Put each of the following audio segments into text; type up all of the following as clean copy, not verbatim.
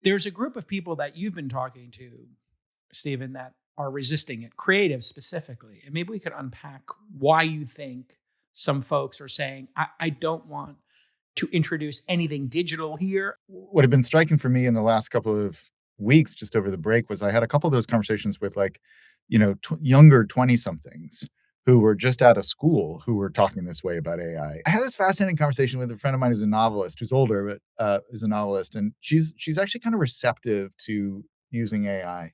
There's a group of people that you've been talking to, Stephen, that are resisting it, creatives specifically. And maybe we could unpack why you think some folks are saying, I don't want to introduce anything digital here. What had been striking for me in the last couple of weeks, just over the break, was I had a couple of those conversations with younger 20-somethings who were just out of school who were talking this way about AI. I had this fascinating conversation with a friend of mine who's a novelist, who's older, but is a novelist. And she's actually kind of receptive to using AI.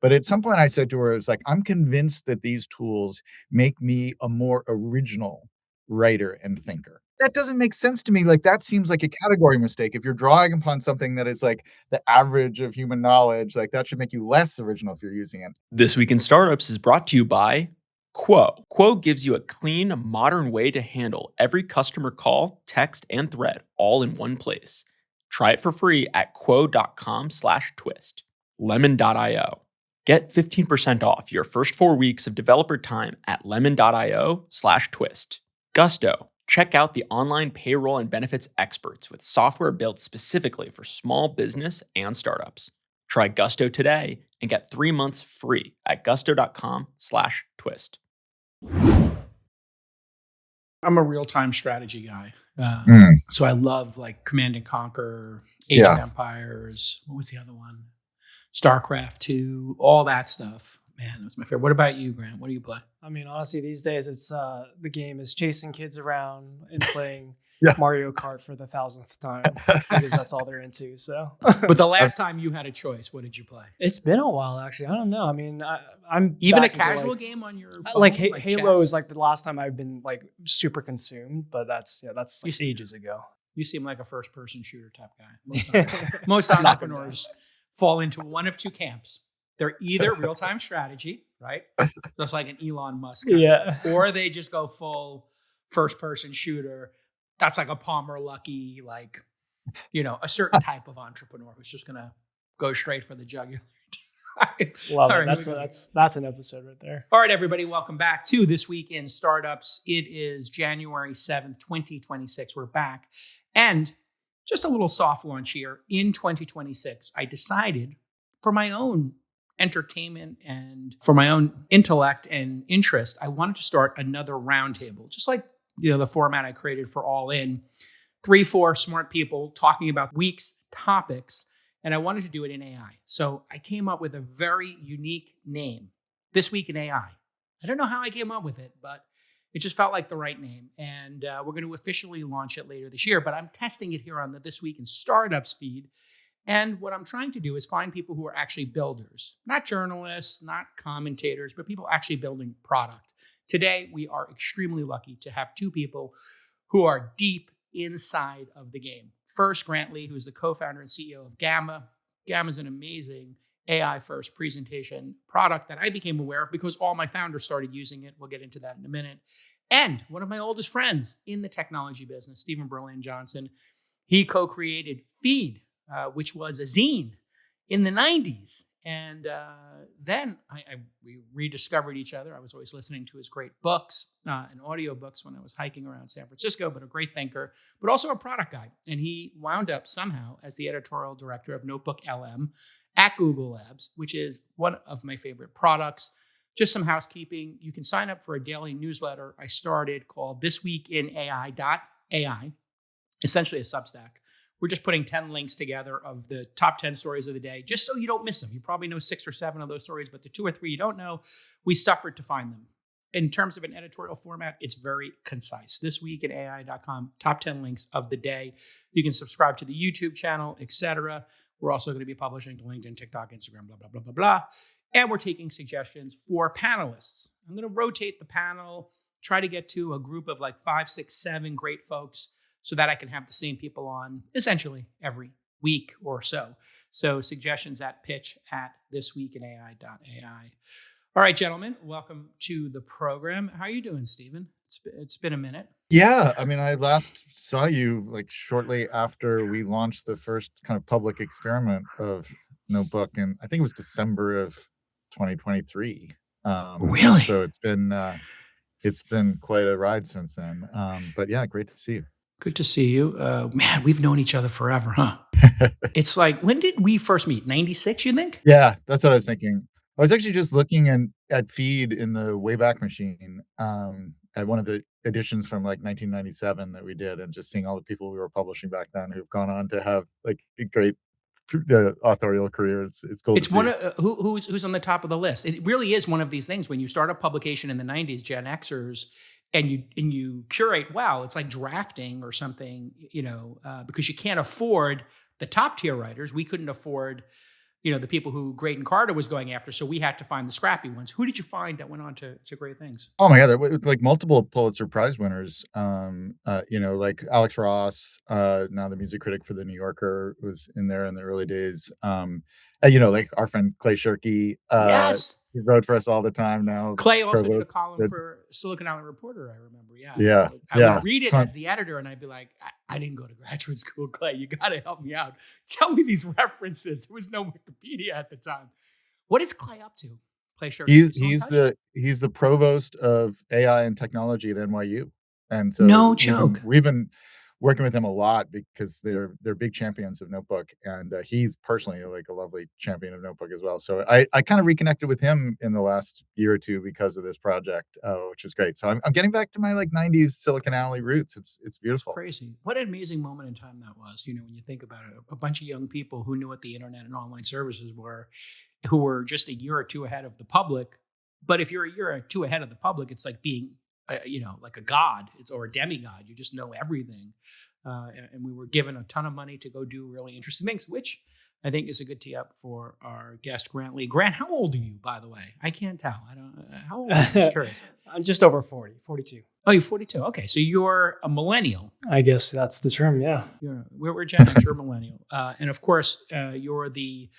But at some point I said to her, it's like, I'm convinced that these tools make me a more original writer and thinker. That doesn't make sense to me. Like, that seems like a category mistake. If you're drawing upon something that is like the average of human knowledge, like that should make you less original if you're using it. This Week in Startups is brought to you by Quo. Quo gives you a clean, modern way to handle every customer call, text, and thread all in one place. Try it for free at quo.com/twist. Lemon.io. Get 15% off your first 4 weeks of developer time at lemon.io/twist. Gusto. Check out the online payroll and benefits experts with software built specifically for small business and startups. Try Gusto today and get 3 months free at gusto.com/twist. I'm a real-time strategy guy. So I love like Command and Conquer, Age of Empires. What was the other one? StarCraft 2, all that stuff. Man, that's my favorite. What about you, Grant? What do you play? I mean, honestly, these days it's the game is chasing kids around and playing Mario Kart for the 1,000th time because that's all they're into. So, but the last time you had a choice, what did you play? It's been a while, actually. I don't know. I mean, I'm even a casual game on your phone, like Halo chess? Is like the last time I've been like super consumed, but that's like ages ago. You seem like a first-person shooter type guy. Most entrepreneurs fall into one of two camps. They're either real-time strategy, right? Just like an Elon Musk. Or they just go full first-person shooter. That's like a Palmer Luckey, like, a certain type of entrepreneur who's just going to go straight for the jugular. Love it. That's an episode right there. All right, everybody. Welcome back to This Week in Startups. It is January 7th, 2026. We're back. And just a little soft launch here. In 2026, I decided for my own entertainment and for my own intellect and interest, I wanted to start another roundtable, just like the format I created for All In. 3-4 smart people talking about week's topics, and I wanted to do it in AI. So I came up with a very unique name, This Week in AI. I don't know how I came up with it, but it just felt like the right name. And we're going to officially launch it later this year, but I'm testing it here on the This Week in Startups feed. And what I'm trying to do is find people who are actually builders, not journalists, not commentators, but people actually building product. Today, we are extremely lucky to have two people who are deep inside of the game. First, Grant Lee, who is the co-founder and CEO of Gamma. Gamma is an amazing AI-first presentation product that I became aware of because all my founders started using it. We'll get into that in a minute. And one of my oldest friends in the technology business, Stephen Berlin Johnson, he co-created Feed, which was a zine in the 90s. And then we rediscovered each other. I was always listening to his great books and audio books when I was hiking around San Francisco, but a great thinker, but also a product guy. And he wound up somehow as the editorial director of NotebookLM at Google Labs, which is one of my favorite products. Just some housekeeping. You can sign up for a daily newsletter I started called thisweekinai.ai, essentially a Substack. We're just putting 10 links together of the top 10 stories of the day, just so you don't miss them. You probably know 6 or 7 of those stories, but the 2 or 3 you don't know, we suffered to find them. In terms of an editorial format, it's very concise. Thisweekinai.com, top 10 links of the day. You can subscribe to the YouTube channel, etc. We're also going to be publishing to LinkedIn, TikTok, Instagram, blah, blah, blah, blah, blah. And we're taking suggestions for panelists. I'm going to rotate the panel, try to get to a group of like 5, 6, 7 great folks, so that I can have the same people on essentially every week or so. So suggestions at pitch@thisweekinai.ai. All right, gentlemen, welcome to the program. How are you doing, Stephen? It's been a minute. Yeah, I mean, I last saw you like shortly after we launched the first kind of public experiment of Notebook, and I think it was December of 2023. Really? So it's been quite a ride since then. But yeah, great to see you. Good to see you. Man, we've known each other forever, huh? It's like, when did we first meet? 96, you think? Yeah, that's what I was thinking. I was actually just looking at feed in the Wayback Machine, at one of the editions from, like, 1997 that we did, and just seeing all the people we were publishing back then who've gone on to have, like, a great authorial careers. It's cool to It's one see. of who's on the top of the list. It really is one of these things when you start a publication in the 90s, Gen Xers, and you curate, wow, it's like drafting or something, because you can't afford the top tier writers. We couldn't afford, the people who Graydon Carter was going after, so we had to find the scrappy ones. Who did you find that went on to great things? Oh my god, there were, like, multiple Pulitzer Prize winners, like Alex Ross, now the music critic for The New Yorker, was in there in the early days. Like our friend Clay Shirky, Yes. he wrote for us all the time now, Clay also did a provost. column But for Silicon Valley Reporter, I remember. Yeah. yeah, I would yeah, read it's it fun. as the editor and I'd be like, I didn't go to graduate school, Clay. You got to help me out. Tell me these references. There was no Wikipedia at the time. What is Clay up to? Clay Shirky. Is he He's still in touch? he's the provost of AI and technology at NYU, and No so joke. we've been working with him a lot because they're big champions of Notebook, and he's personally like a lovely champion of Notebook as well. So I kind of reconnected with him in the last year or two because of this project, which is great. So I'm getting back to my like '90s Silicon Alley roots. It's beautiful. Crazy. What an amazing moment in time that was. When you think about it, a bunch of young people who knew what the internet and online services were, who were just a year or two ahead of the public. But if you're a year or two ahead of the public, it's like being, like a god, or a demigod. You just know everything. And we were given a ton of money to go do really interesting things, which I think is a good tee up for our guest, Grant Lee. Grant, how old are you, by the way? I can't tell. I don't. How old are you? I'm just curious. I'm just over 40, 42. Oh, you're 42. Okay, so you're a millennial. I guess that's the term. Yeah. We're Gen X, you're a millennial. And of course, you're the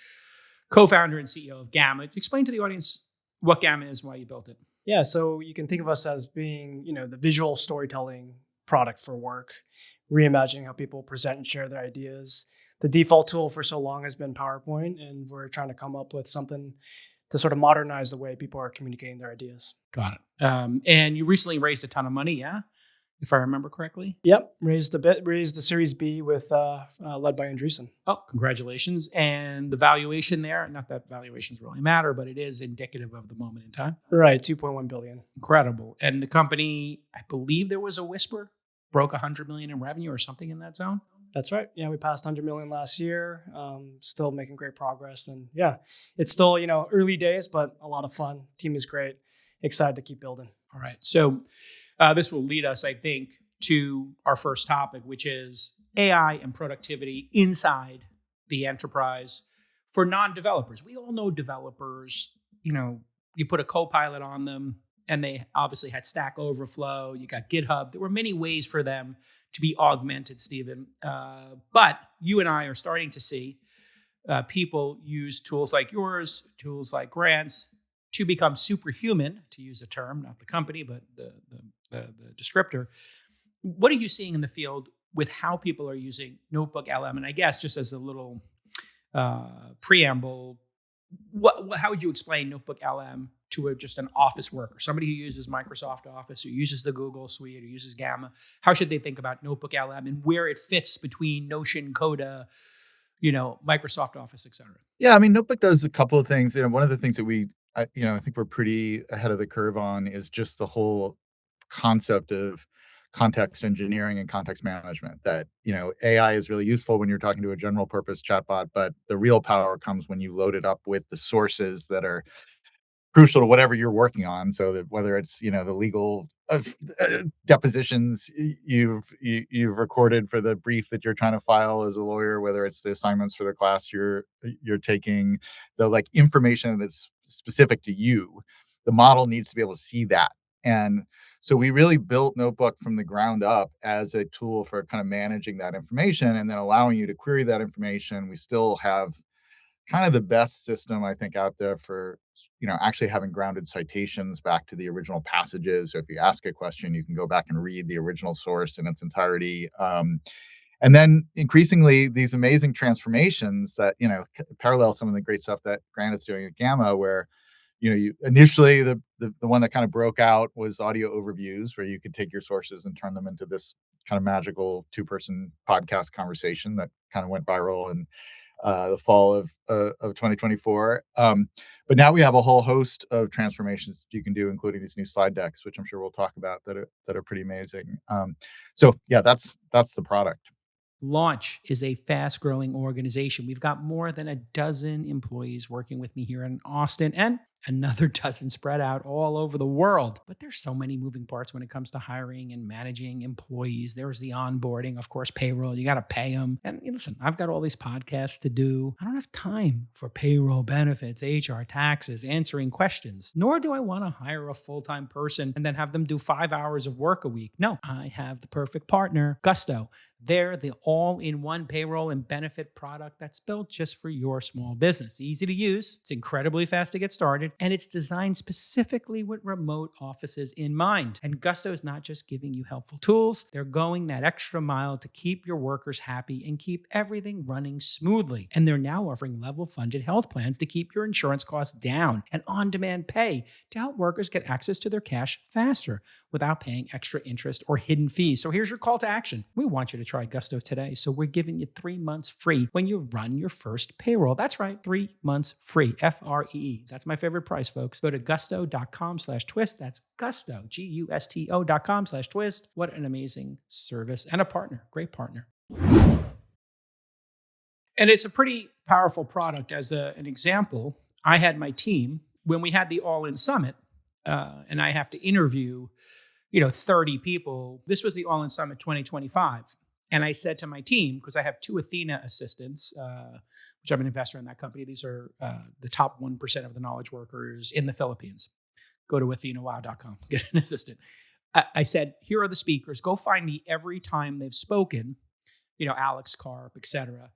co-founder and CEO of Gamma. Explain to the audience what Gamma is, why you built it. Yeah. So you can think of us as being, the visual storytelling product for work, reimagining how people present and share their ideas. The default tool for so long has been PowerPoint, and we're trying to come up with something to sort of modernize the way people are communicating their ideas. Got it. And you recently raised a ton of money, yeah? If I remember correctly. Yep, raised the Series B with led by Andreessen. Oh, congratulations. And the valuation there, not that valuations really matter, but it is indicative of the moment in time. Right, 2.1 billion. Incredible. And the company, I believe there was a whisper, broke 100 million in revenue or something in that zone. That's right. Yeah, we passed 100 million last year. Still making great progress, and yeah, it's still early days, but a lot of fun. Team is great. Excited to keep building. All right. So this will lead us, I think, to our first topic, which is AI and productivity inside the enterprise for non-developers. We all know developers. You put a Copilot on them, and they obviously had Stack Overflow. You got GitHub. There were many ways for them to be augmented, Stephen. But you and I are starting to see people use tools like yours, tools like Grant's, to become superhuman, to use a term, not the company, but the descriptor. What are you seeing in the field with how people are using NotebookLM? And I guess just as a little preamble, how would you explain NotebookLM to just an office worker, somebody who uses Microsoft Office, who uses the Google Suite, who uses Gamma? How should they think about NotebookLM and where it fits between Notion, Coda, Microsoft Office, et cetera? Yeah, I mean, Notebook does a couple of things. One of the things that I think we're pretty ahead of the curve on is just the whole concept of context engineering and context management. That AI is really useful when you're talking to a general purpose chatbot, but the real power comes when you load it up with the sources that are crucial to whatever you're working on. So that whether it's the legal depositions you've recorded for the brief that you're trying to file as a lawyer, whether it's the assignments for the class you're taking, the like information that's specific to you, the model needs to be able to see that. And so we really built Notebook from the ground up as a tool for kind of managing that information and then allowing you to query that information. We still have kind of the best system, I think, out there for actually having grounded citations back to the original passages. So if you ask a question, you can go back and read the original source in its entirety. And then increasingly, these amazing transformations that parallel some of the great stuff that Grant is doing at Gamma, where you initially the one that kind of broke out was audio overviews, where you could take your sources and turn them into this kind of magical 2-person podcast conversation that kind of went viral in the fall of 2024. But now we have a whole host of transformations you can do, including these new slide decks, which I'm sure we'll talk about, that are pretty amazing. So yeah, that's the product. Launch is a fast growing organization. We've got more than a dozen employees working with me here in Austin and another dozen spread out all over the world. But there's so many moving parts when it comes to hiring and managing employees. There's the onboarding, of course, payroll. You got to pay them. And listen, I've got all these podcasts to do. I don't have time for payroll, benefits, HR, taxes, answering questions, nor do I want to hire a full-time person and then have them do 5 hours of work a week. No, I have the perfect partner, Gusto. They're the all-in-one payroll and benefit product that's built just for your small business. Easy to use, it's incredibly fast to get started, and it's designed specifically with remote offices in mind. And Gusto is not just giving you helpful tools, they're going that extra mile to keep your workers happy and keep everything running smoothly. And they're now offering level-funded health plans to keep your insurance costs down and on-demand pay to help workers get access to their cash faster without paying extra interest or hidden fees. So here's your call to action. We want you to try Gusto today. So we're giving you 3 months free when you run your first payroll. That's right, 3 months free, FREE. That's my favorite price, folks. Go to gusto.com/twist. That's Gusto, GUSTO.com/twist. What an amazing service and a partner, great partner. And it's a pretty powerful product. As an example, I had my team, when we had the All-In Summit, and I have to interview 30 people. This was the All-In Summit 2025. And I said to my team, because I have 2 Athena assistants, which I'm an investor in that company. These are the top 1% of the knowledge workers in the Philippines. Go to athenawow.com, get an assistant. I said, here are the speakers. Go find me every time they've spoken, Alex Karp, et cetera,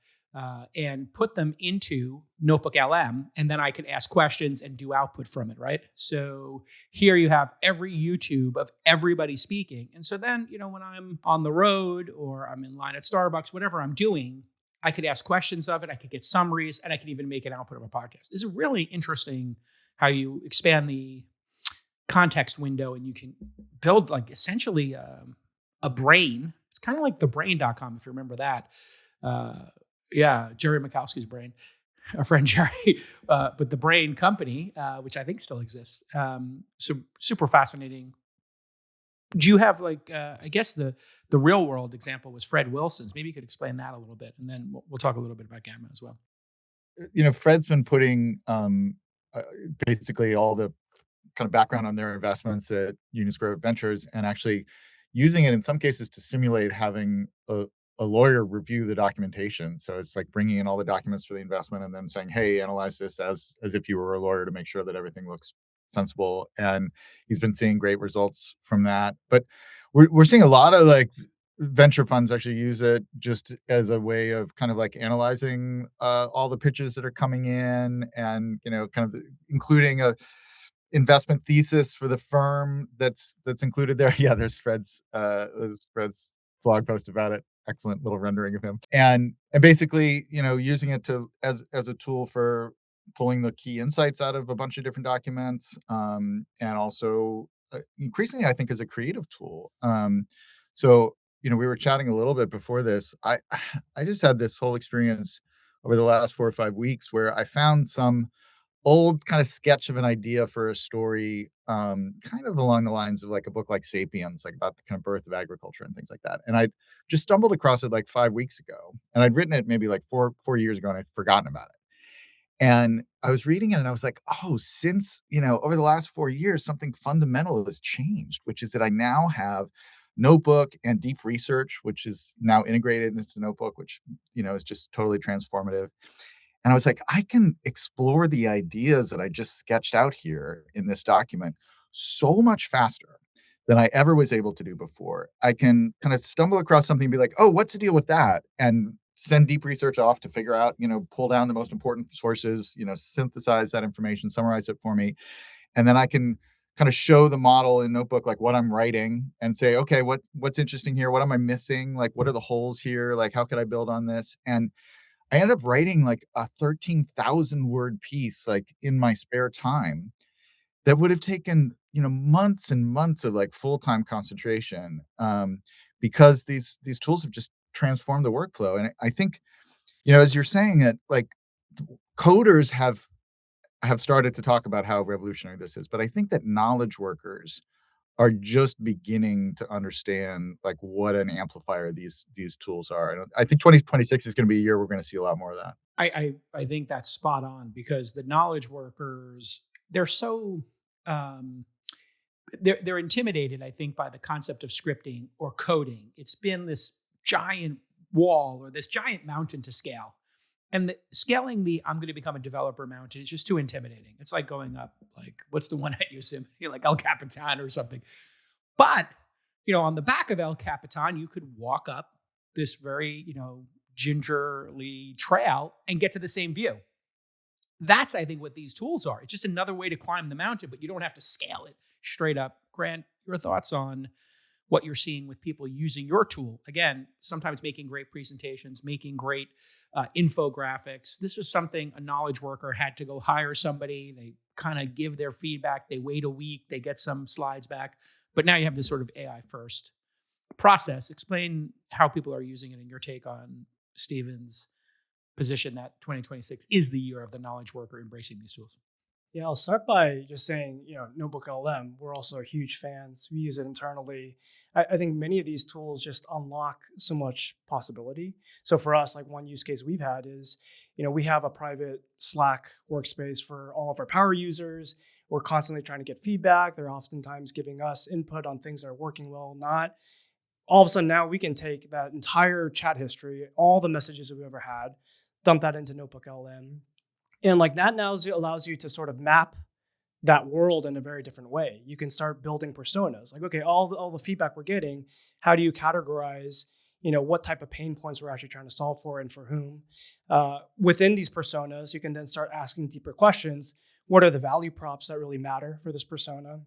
and put them into NotebookLM, and then I can ask questions and do output from it, right? So here you have every YouTube of everybody speaking. And so then, when I'm on the road or I'm in line at Starbucks, whatever I'm doing, I could ask questions of it, I could get summaries, and I could even make an output of a podcast. It's really interesting how you expand the context window and you can build essentially a brain. It's kind of like thebrain.com, if you remember that. Jerry Mikowski's brain, our friend Jerry, but the Brain Company, which I think still exists. So super fascinating. Do you have I guess the real world example was Fred Wilson's. Maybe you could explain that a little bit, and then we'll talk a little bit about Gamma as well. Fred's been putting basically all the kind of background on their investments at Union Square Ventures, and actually using it in some cases to simulate having a lawyer review the documentation. So it's like bringing in all the documents for the investment and then saying, hey, analyze this as if you were a lawyer to make sure that everything looks sensible. And he's been seeing great results from that. But we're seeing a lot of venture funds actually use it just as a way of kind of analyzing all the pitches that are coming in, and kind of including a investment thesis for the firm that's included there. Yeah, there's Fred's blog post about it. Excellent little rendering of him, and basically using it as a tool for pulling the key insights out of a bunch of different documents, and also increasingly I think as a creative tool. So we were chatting a little bit before this. I just had this whole experience over the last 4 or 5 weeks where I found some old kind of sketch of an idea for a story, kind of along the lines of a book like Sapiens, about the kind of birth of agriculture and things like that. And I just stumbled across it 5 weeks ago, and I'd written it maybe 4 years ago, and I'd forgotten about it. And I was reading it and I was like, oh, since, over the last 4 years, something fundamental has changed, which is that I now have Notebook and Deep Research, which is now integrated into Notebook, which, is just totally transformative. And I was like, I can explore the ideas that I just sketched out here in this document so much faster than I ever was able to do before. I can kind of stumble across something and be like, oh, what's the deal with that? And send Deep Research off to figure out, pull down the most important sources, synthesize that information, summarize it for me. And then I can kind of show the model in Notebook, what I'm writing, and say, okay, what's interesting here? What am I missing? What are the holes here? How could I build on this? And I ended up writing a 13,000 word piece in my spare time that would have taken months and months of full-time concentration, because these tools have just transformed the workflow. And I think, as you're saying it, like coders have started to talk about how revolutionary this is, but I think that knowledge workers are just beginning to understand like what an amplifier these tools are. And I think 2026 is going to be a year we're going to see a lot more of that. I think that's spot on, because the knowledge workers, they're so they're intimidated, I think, by the concept of scripting or coding. It's been this giant wall or this giant mountain to scale. And scaling the I'm going to become a developer mountain is just too intimidating. It's like going up, like, what's the one at Yosemite, like El Capitan or something. But, on the back of El Capitan, you could walk up this very, gingerly trail and get to the same view. That's, I think, what these tools are. It's just another way to climb the mountain, but you don't have to scale it straight up. Grant, your thoughts on what you're seeing with people using your tool? Again, sometimes making great presentations, making great infographics. This was something a knowledge worker had to go hire somebody. They kind of give their feedback. They wait a week. They get some slides back. But now you have this sort of AI first process. Explain how people are using it and your take on Stephen's position that 2026 is the year of the knowledge worker embracing these tools. Yeah, I'll start by just saying, NotebookLM, we're also huge fans. We use it internally. I think many of these tools just unlock so much possibility. So for us, like one use case we've had is, we have a private Slack workspace for all of our power users. We're constantly trying to get feedback. They're oftentimes giving us input on things that are working well or not. All of a sudden now we can take that entire chat history, all the messages that we've ever had, dump that into NotebookLM. And like that now allows you to sort of map that world in a very different way. You can start building personas. Like, okay, all the feedback we're getting, how do you categorize, what type of pain points we're actually trying to solve for and for whom? Within these personas, you can then start asking deeper questions. What are the value props that really matter for this persona?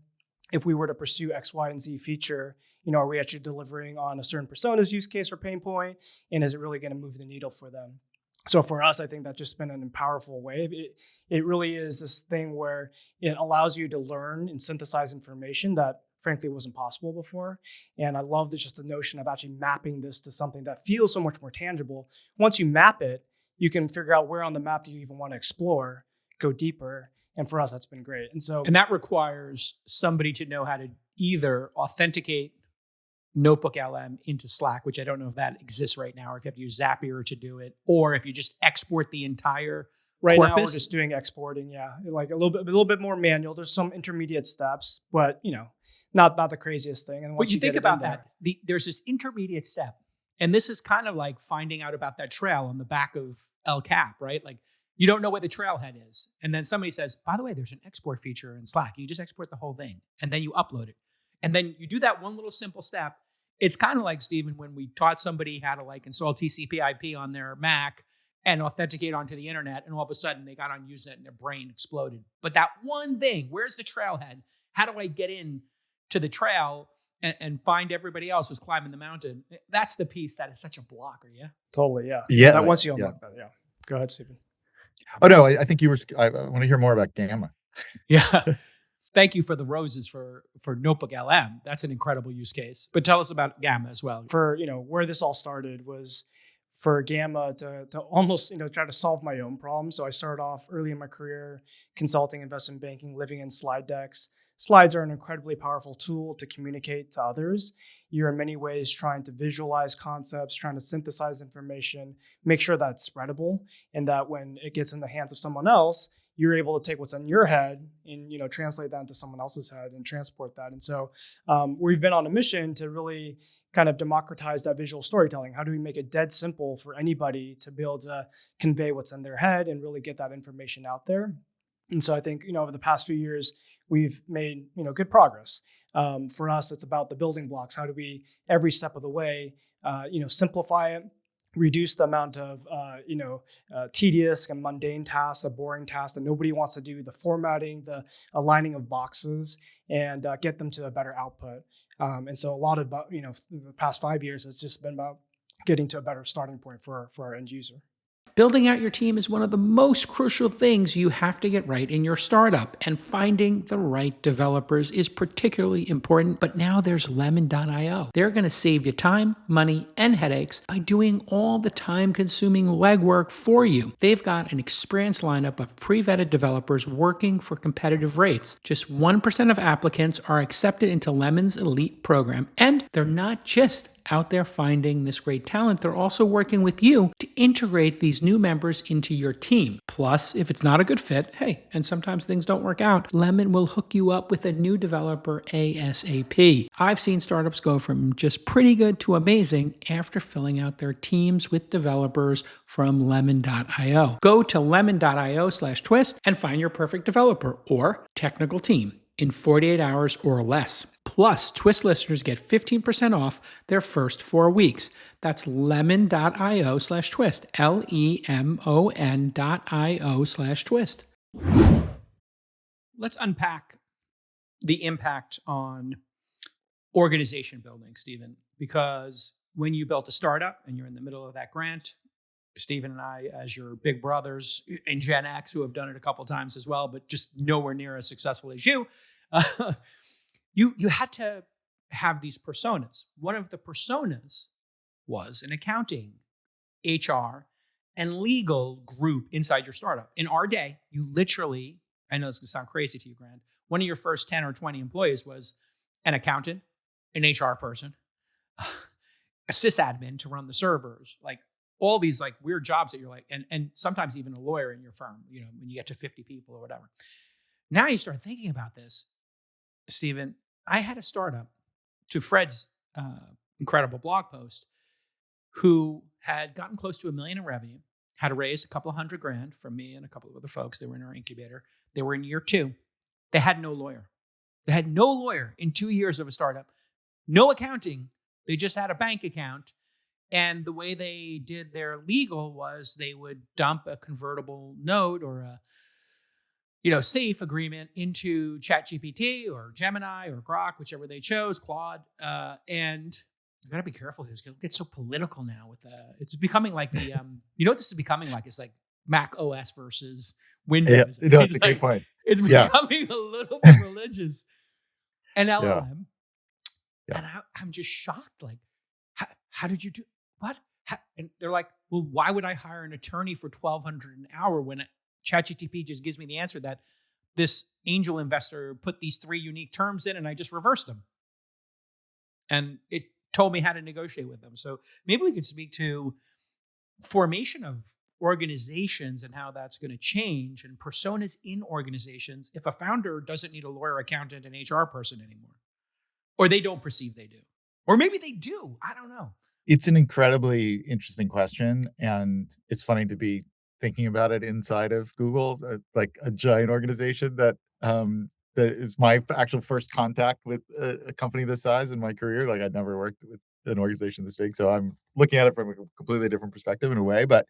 If we were to pursue X, Y, and Z feature, are we actually delivering on a certain persona's use case or pain point? And is it really going to move the needle for them? So for us, I think that's just been an powerful way. It really is this thing where it allows you to learn and synthesize information that frankly wasn't possible before. And I love just the notion of actually mapping this to something that feels so much more tangible. Once you map it, you can figure out where on the map do you even want to explore, go deeper. And for us, that's been great. And that requires somebody to know how to either authenticate NotebookLM into Slack, which I don't know if that exists right now, or if you have to use Zapier to do it, or if you just export the entire corpus. Now we're just doing exporting, yeah, like a little bit more manual. There's some intermediate steps, but not the craziest thing. And once you think about that, there's this intermediate step, and this is kind of like finding out about that trail on the back of El Cap, right? Like you don't know where the trailhead is, and then somebody says, "By the way, there's an export feature in Slack. You just export the whole thing, and then you upload it." And then you do that one little simple step. It's kind of like, Stephen, when we taught somebody how to like install TCP/IP on their Mac and authenticate onto the internet, and all of a sudden they got on Usenet and their brain exploded. But that one thing, where's the trailhead? How do I get in to the trail and find everybody else who's climbing the mountain? That's the piece that is such a blocker, yeah? Totally, yeah. Yeah. That once you unlock that, yeah. Go ahead, Stephen. Oh, no, I think I want to hear more about Gamma. Yeah. Thank you for the roses for NotebookLM. That's an incredible use case. But tell us about Gamma as well. For where this all started was for Gamma to almost try to solve my own problem. So I started off early in my career consulting, investment banking, living in slide decks. Slides are an incredibly powerful tool to communicate to others. You're in many ways trying to visualize concepts, trying to synthesize information, make sure that it's spreadable, and that when it gets in the hands of someone else, you're able to take what's in your head and translate that into someone else's head and transport that. And so we've been on a mission to really kind of democratize that visual storytelling. How do we make it dead simple for anybody to be able to convey what's in their head and really get that information out there? And so I think over the past few years, we've made good progress. For us, it's about the building blocks. How do we every step of the way simplify it, reduce the amount of tedious and mundane tasks, the boring tasks that nobody wants to do, the formatting, the aligning of boxes, and get them to a better output. And so a lot of the past 5 years has just been about getting to a better starting point for our end user. Building out your team is one of the most crucial things you have to get right in your startup, and finding the right developers is particularly important. But now there's Lemon.io. They're going to save you time, money, and headaches by doing all the time-consuming legwork for you. They've got an experienced lineup of pre-vetted developers working for competitive rates. Just 1% of applicants are accepted into Lemon's elite program, and they're not just out there finding this great talent, they're also working with you to integrate these new members into your team. Plus, if it's not a good fit, hey, and sometimes things don't work out, Lemon will hook you up with a new developer ASAP. I've seen startups go from just pretty good to amazing after filling out their teams with developers from Lemon.io. Go to lemon.io/twist and find your perfect developer or technical team in 48 hours or less. Plus, Twist listeners get 15% off their first 4 weeks. That's lemon.io/twist, LEMON.io/twist. Let's unpack the impact on organization building, Stephen, because when you built a startup and you're in the middle of that grant, Stephen and I, as your big brothers in Gen X, who have done it a couple times as well, but just nowhere near as successful as you, you had to have these personas. One of the personas was an accounting, HR, and legal group inside your startup. In our day, you literally, I know this is going to sound crazy to you, Grant, one of your first 10 or 20 employees was an accountant, an HR person, a sysadmin to run the servers, like all these like weird jobs that you're like, and sometimes even a lawyer in your firm, you know, when you get to 50 people or whatever. Now you start thinking about this, Stephen. I had a startup, to Fred's incredible blog post, who had gotten close to $1 million in revenue, had raised a couple $100,000 from me and a couple of other folks. They were in our incubator. They were in year 2. They had no lawyer. They had no lawyer in 2 years of a startup, no accounting. They just had a bank account. And the way they did their legal was they would dump a convertible note or a safe agreement into ChatGPT or Gemini or Grok, whichever they chose, Claude. And you got to be careful here. It gets so political now with it's becoming like the, what this is becoming like? It's like Mac OS versus Windows. Yeah, no, it's a great point. It's becoming a little bit religious. An LLM. Yeah. And I'm just shocked. Like, how did you do what? And they're like, well, why would I hire an attorney for $1,200 an hour when ChatGPT just gives me the answer that this angel investor put these 3 unique terms in and I just reversed them. And it told me how to negotiate with them. So maybe we could speak to formation of organizations and how that's going to change and personas in organizations if a founder doesn't need a lawyer, accountant, and HR person anymore. Or they don't perceive they do. Or maybe they do. I don't know. It's an incredibly interesting question. And it's funny to be thinking about it inside of Google, like a giant organization that is my actual first contact with a company this size in my career. Like I'd never worked with an organization this big. So I'm looking at it from a completely different perspective in a way. But,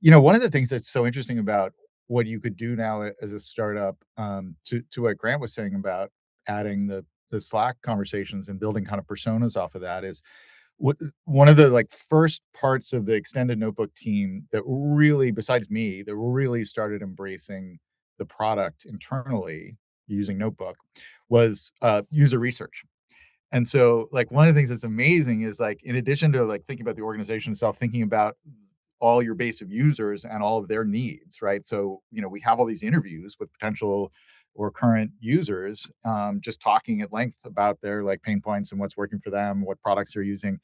one of the things that's so interesting about what you could do now as a startup, to what Grant was saying about adding the Slack conversations and building kind of personas off of that is one of the like first parts of the extended notebook team that really, besides me, that really started embracing the product internally using Notebook was user research. And so like one of the things that's amazing is like, in addition to like thinking about the organization itself, thinking about all your base of users and all of their needs, right? So, we have all these interviews with potential or current users, just talking at length about their like pain points and what's working for them, what products they're using.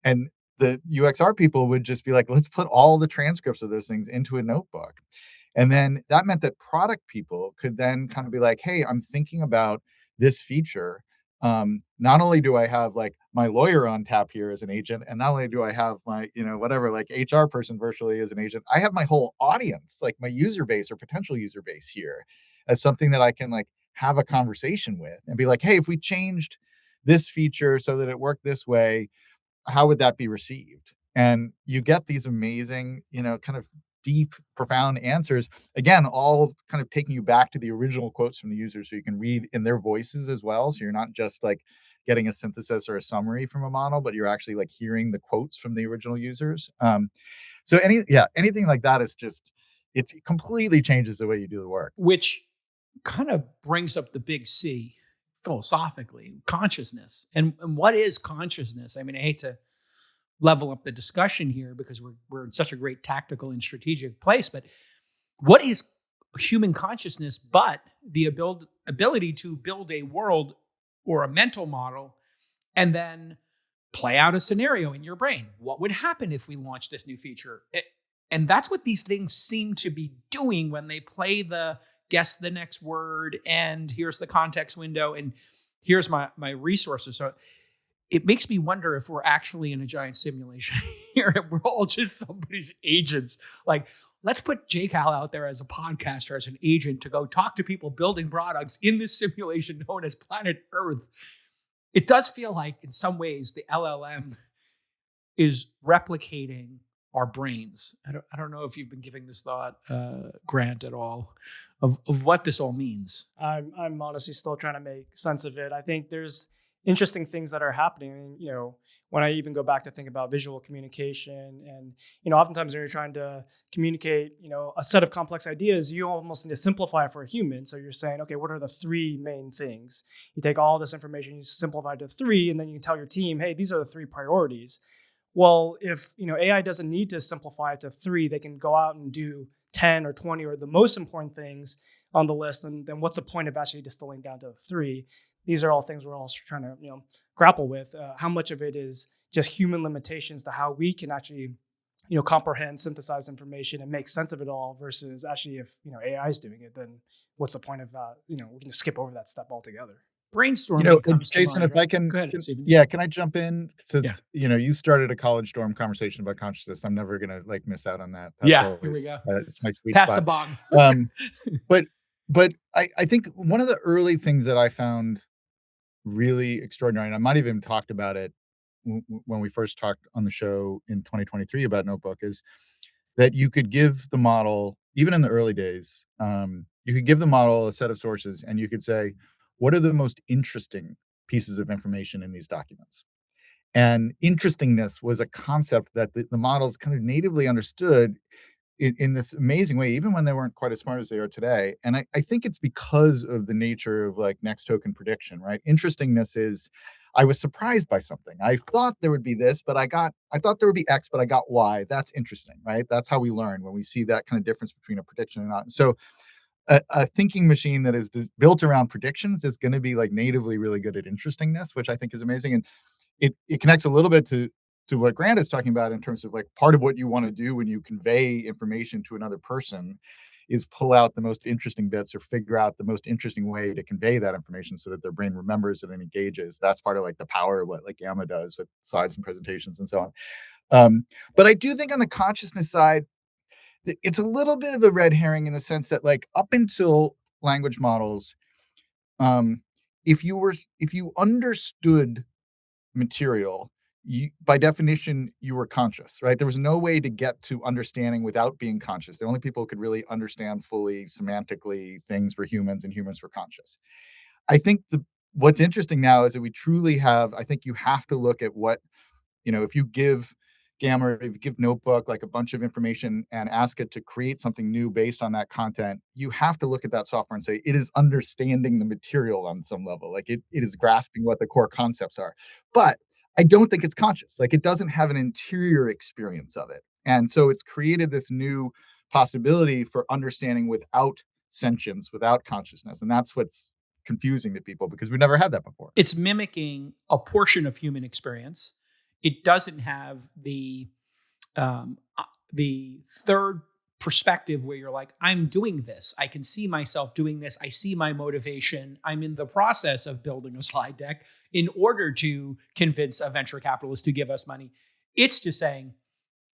And the UXR people would just be like, let's put all the transcripts of those things into a notebook. And then that meant that product people could then kind of be like, hey, I'm thinking about this feature. Not only do I have like my lawyer on tap here as an agent, and not only do I have my, whatever, like HR person virtually as an agent, I have my whole audience, like my user base or potential user base here as something that I can like have a conversation with and be like, hey, if we changed this feature so that it worked this way, how would that be received? And you get these amazing, kind of deep, profound answers. Again, all kind of taking you back to the original quotes from the users so you can read in their voices as well. So you're not just like getting a synthesis or a summary from a model, but you're actually like hearing the quotes from the original users. So anything like that is just, it completely changes the way you do the work. Which kind of brings up the big C philosophically, consciousness. And what is consciousness? I mean, I hate to level up the discussion here because we're in such a great tactical and strategic place, but what is human consciousness but the ability to build a world or a mental model and then play out a scenario in your brain? What would happen if we launched this new feature? And that's what these things seem to be doing when they play the guess the next word and here's the context window and here's my resources. So it makes me wonder if we're actually in a giant simulation here. We're all just somebody's agents. Like, let's put JCal out there as a podcaster, as an agent to go talk to people building products in this simulation known as planet Earth. It does feel like in some ways the LLM is replicating our brains. I don't know if you've been giving this thought, Grant, at all, of what this all means. I'm honestly still trying to make sense of it. I think there's interesting things that are happening. I mean, when I even go back to think about visual communication and, oftentimes when you're trying to communicate, a set of complex ideas, you almost need to simplify it for a human. So you're saying, okay, what are the three main things? You take all this information, you simplify it to three, and then you tell your team, hey, these are the three priorities. Well, if, AI doesn't need to simplify it to three, they can go out and do 10 or 20 or the most important things on the list, and then what's the point of actually distilling down to three? These are all things we're all trying to grapple with. How much of it is just human limitations to how we can actually comprehend, synthesize information, and make sense of it all, versus actually if AI is doing it, then what's the point of we can skip over that step altogether. Brainstorming comes to Jason, mind, if I right? can, Go ahead, Stephen. can I jump in? Since you started a college dorm conversation about consciousness, I'm never gonna miss out on that. That's Here we go. It's my sweet Pass spot. the bong. But I think one of the early things that I found really extraordinary, and I might have even talked about it when we first talked on the show in 2023 about Notebook, is that you could give the model, even in the early days, you could give the model a set of sources and you could say, what are the most interesting pieces of information in these documents? And interestingness was a concept that the models kind of natively understood in this amazing way, even when they weren't quite as smart as they are today. And I think it's because of the nature of next token prediction, right? Interestingness is, I was surprised by something. I thought there would be this, but I thought there would be X, but I got Y. That's interesting, right? That's how we learn, when we see that kind of difference between a prediction and not. And so a thinking machine that is built around predictions is going to be natively really good at interestingness, which I think is amazing. And it connects a little bit to what Grant is talking about in terms of part of what you want to do when you convey information to another person is pull out the most interesting bits or figure out the most interesting way to convey that information so that their brain remembers it and engages. That's part of the power of what Gamma does with slides and presentations and so on. But I do think on the consciousness side, it's a little bit of a red herring in the sense that up until language models, if you understood material, by definition, you were conscious, right? There was no way to get to understanding without being conscious. The only people who could really understand fully semantically things were humans, and humans were conscious. I think what's interesting now is that we truly have, I think you have to look at what, if you give Gamma, or if you give Notebook a bunch of information and ask it to create something new based on that content, you have to look at that software and say, it is understanding the material on some level. It is grasping what the core concepts are. But I don't think it's conscious. It doesn't have an interior experience of it. And so it's created this new possibility for understanding without sentience, without consciousness. And that's what's confusing to people, because we've never had that before. It's mimicking a portion of human experience. It doesn't have the third perspective where you're I'm doing this. I can see myself doing this. I see my motivation. I'm in the process of building a slide deck in order to convince a venture capitalist to give us money. It's just saying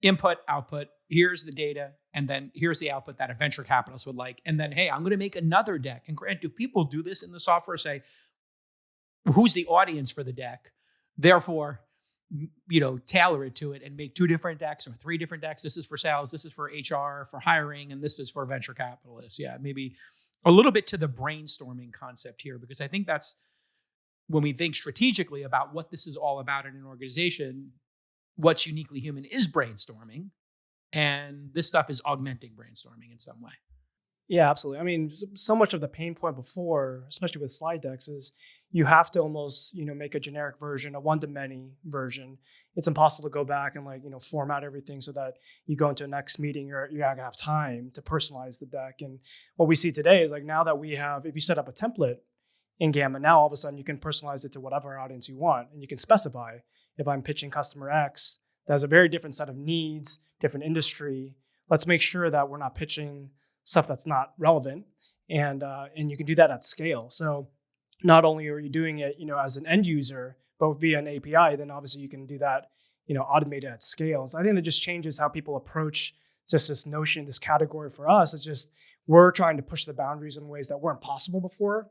input, output, here's the data, and then here's the output that a venture capitalist would like. And then, hey, I'm going to make another deck. And Grant, do people do this in the software? Say, who's the audience for the deck? Therefore, tailor it to it and make 2 different decks or 3 different decks. This is for sales, this is for HR, for hiring, and this is for venture capitalists. Yeah, maybe a little bit to the brainstorming concept here, because I think that's when we think strategically about what this is all about in an organization, what's uniquely human is brainstorming. And this stuff is augmenting brainstorming in some way. Yeah, absolutely. I mean, so much of the pain point before, especially with slide decks, is you have to almost, make a generic version, a one-to-many version. It's impossible to go back and format everything so that you go into a next meeting, you're not gonna have time to personalize the deck. And what we see today is now that we have, if you set up a template in Gamma, now all of a sudden you can personalize it to whatever audience you want, and you can specify if I'm pitching customer X that has a very different set of needs, different industry. Let's make sure that we're not pitching stuff that's not relevant, and you can do that at scale. So not only are you doing it, as an end user, but via an API, then obviously you can do that, automated at scale. So I think that just changes how people approach just this notion, this category. For us, it's just we're trying to push the boundaries in ways that weren't possible before,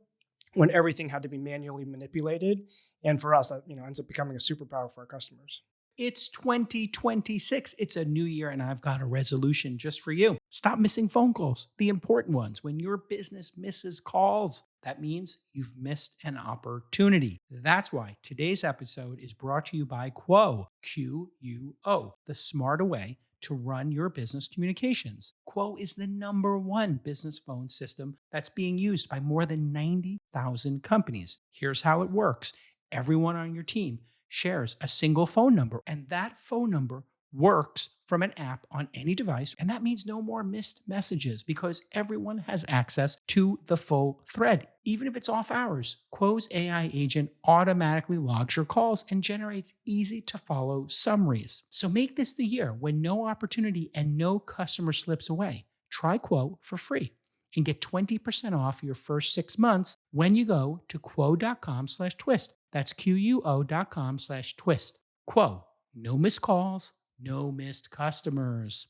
when everything had to be manually manipulated. And for us, that ends up becoming a superpower for our customers. It's 2026. It's a new year, and I've got a resolution just for you. Stop missing phone calls, the important ones. When your business misses calls, that means you've missed an opportunity. That's why today's episode is brought to you by Quo, Q-U-O, the smarter way to run your business communications. Quo is the #1 business phone system that's being used by more than 90,000 companies. Here's how it works. Everyone on your team shares a single phone number, and that phone number works from an app on any device. And that means no more missed messages because everyone has access to the full thread. Even if it's off hours, Quo's AI agent automatically logs your calls and generates easy to follow summaries. So make this the year when no opportunity and no customer slips away. Try Quo for free and get 20% off your first 6 months when you go to quo.com/twist. That's quo.com/twist. Quo, no missed calls, no missed customers.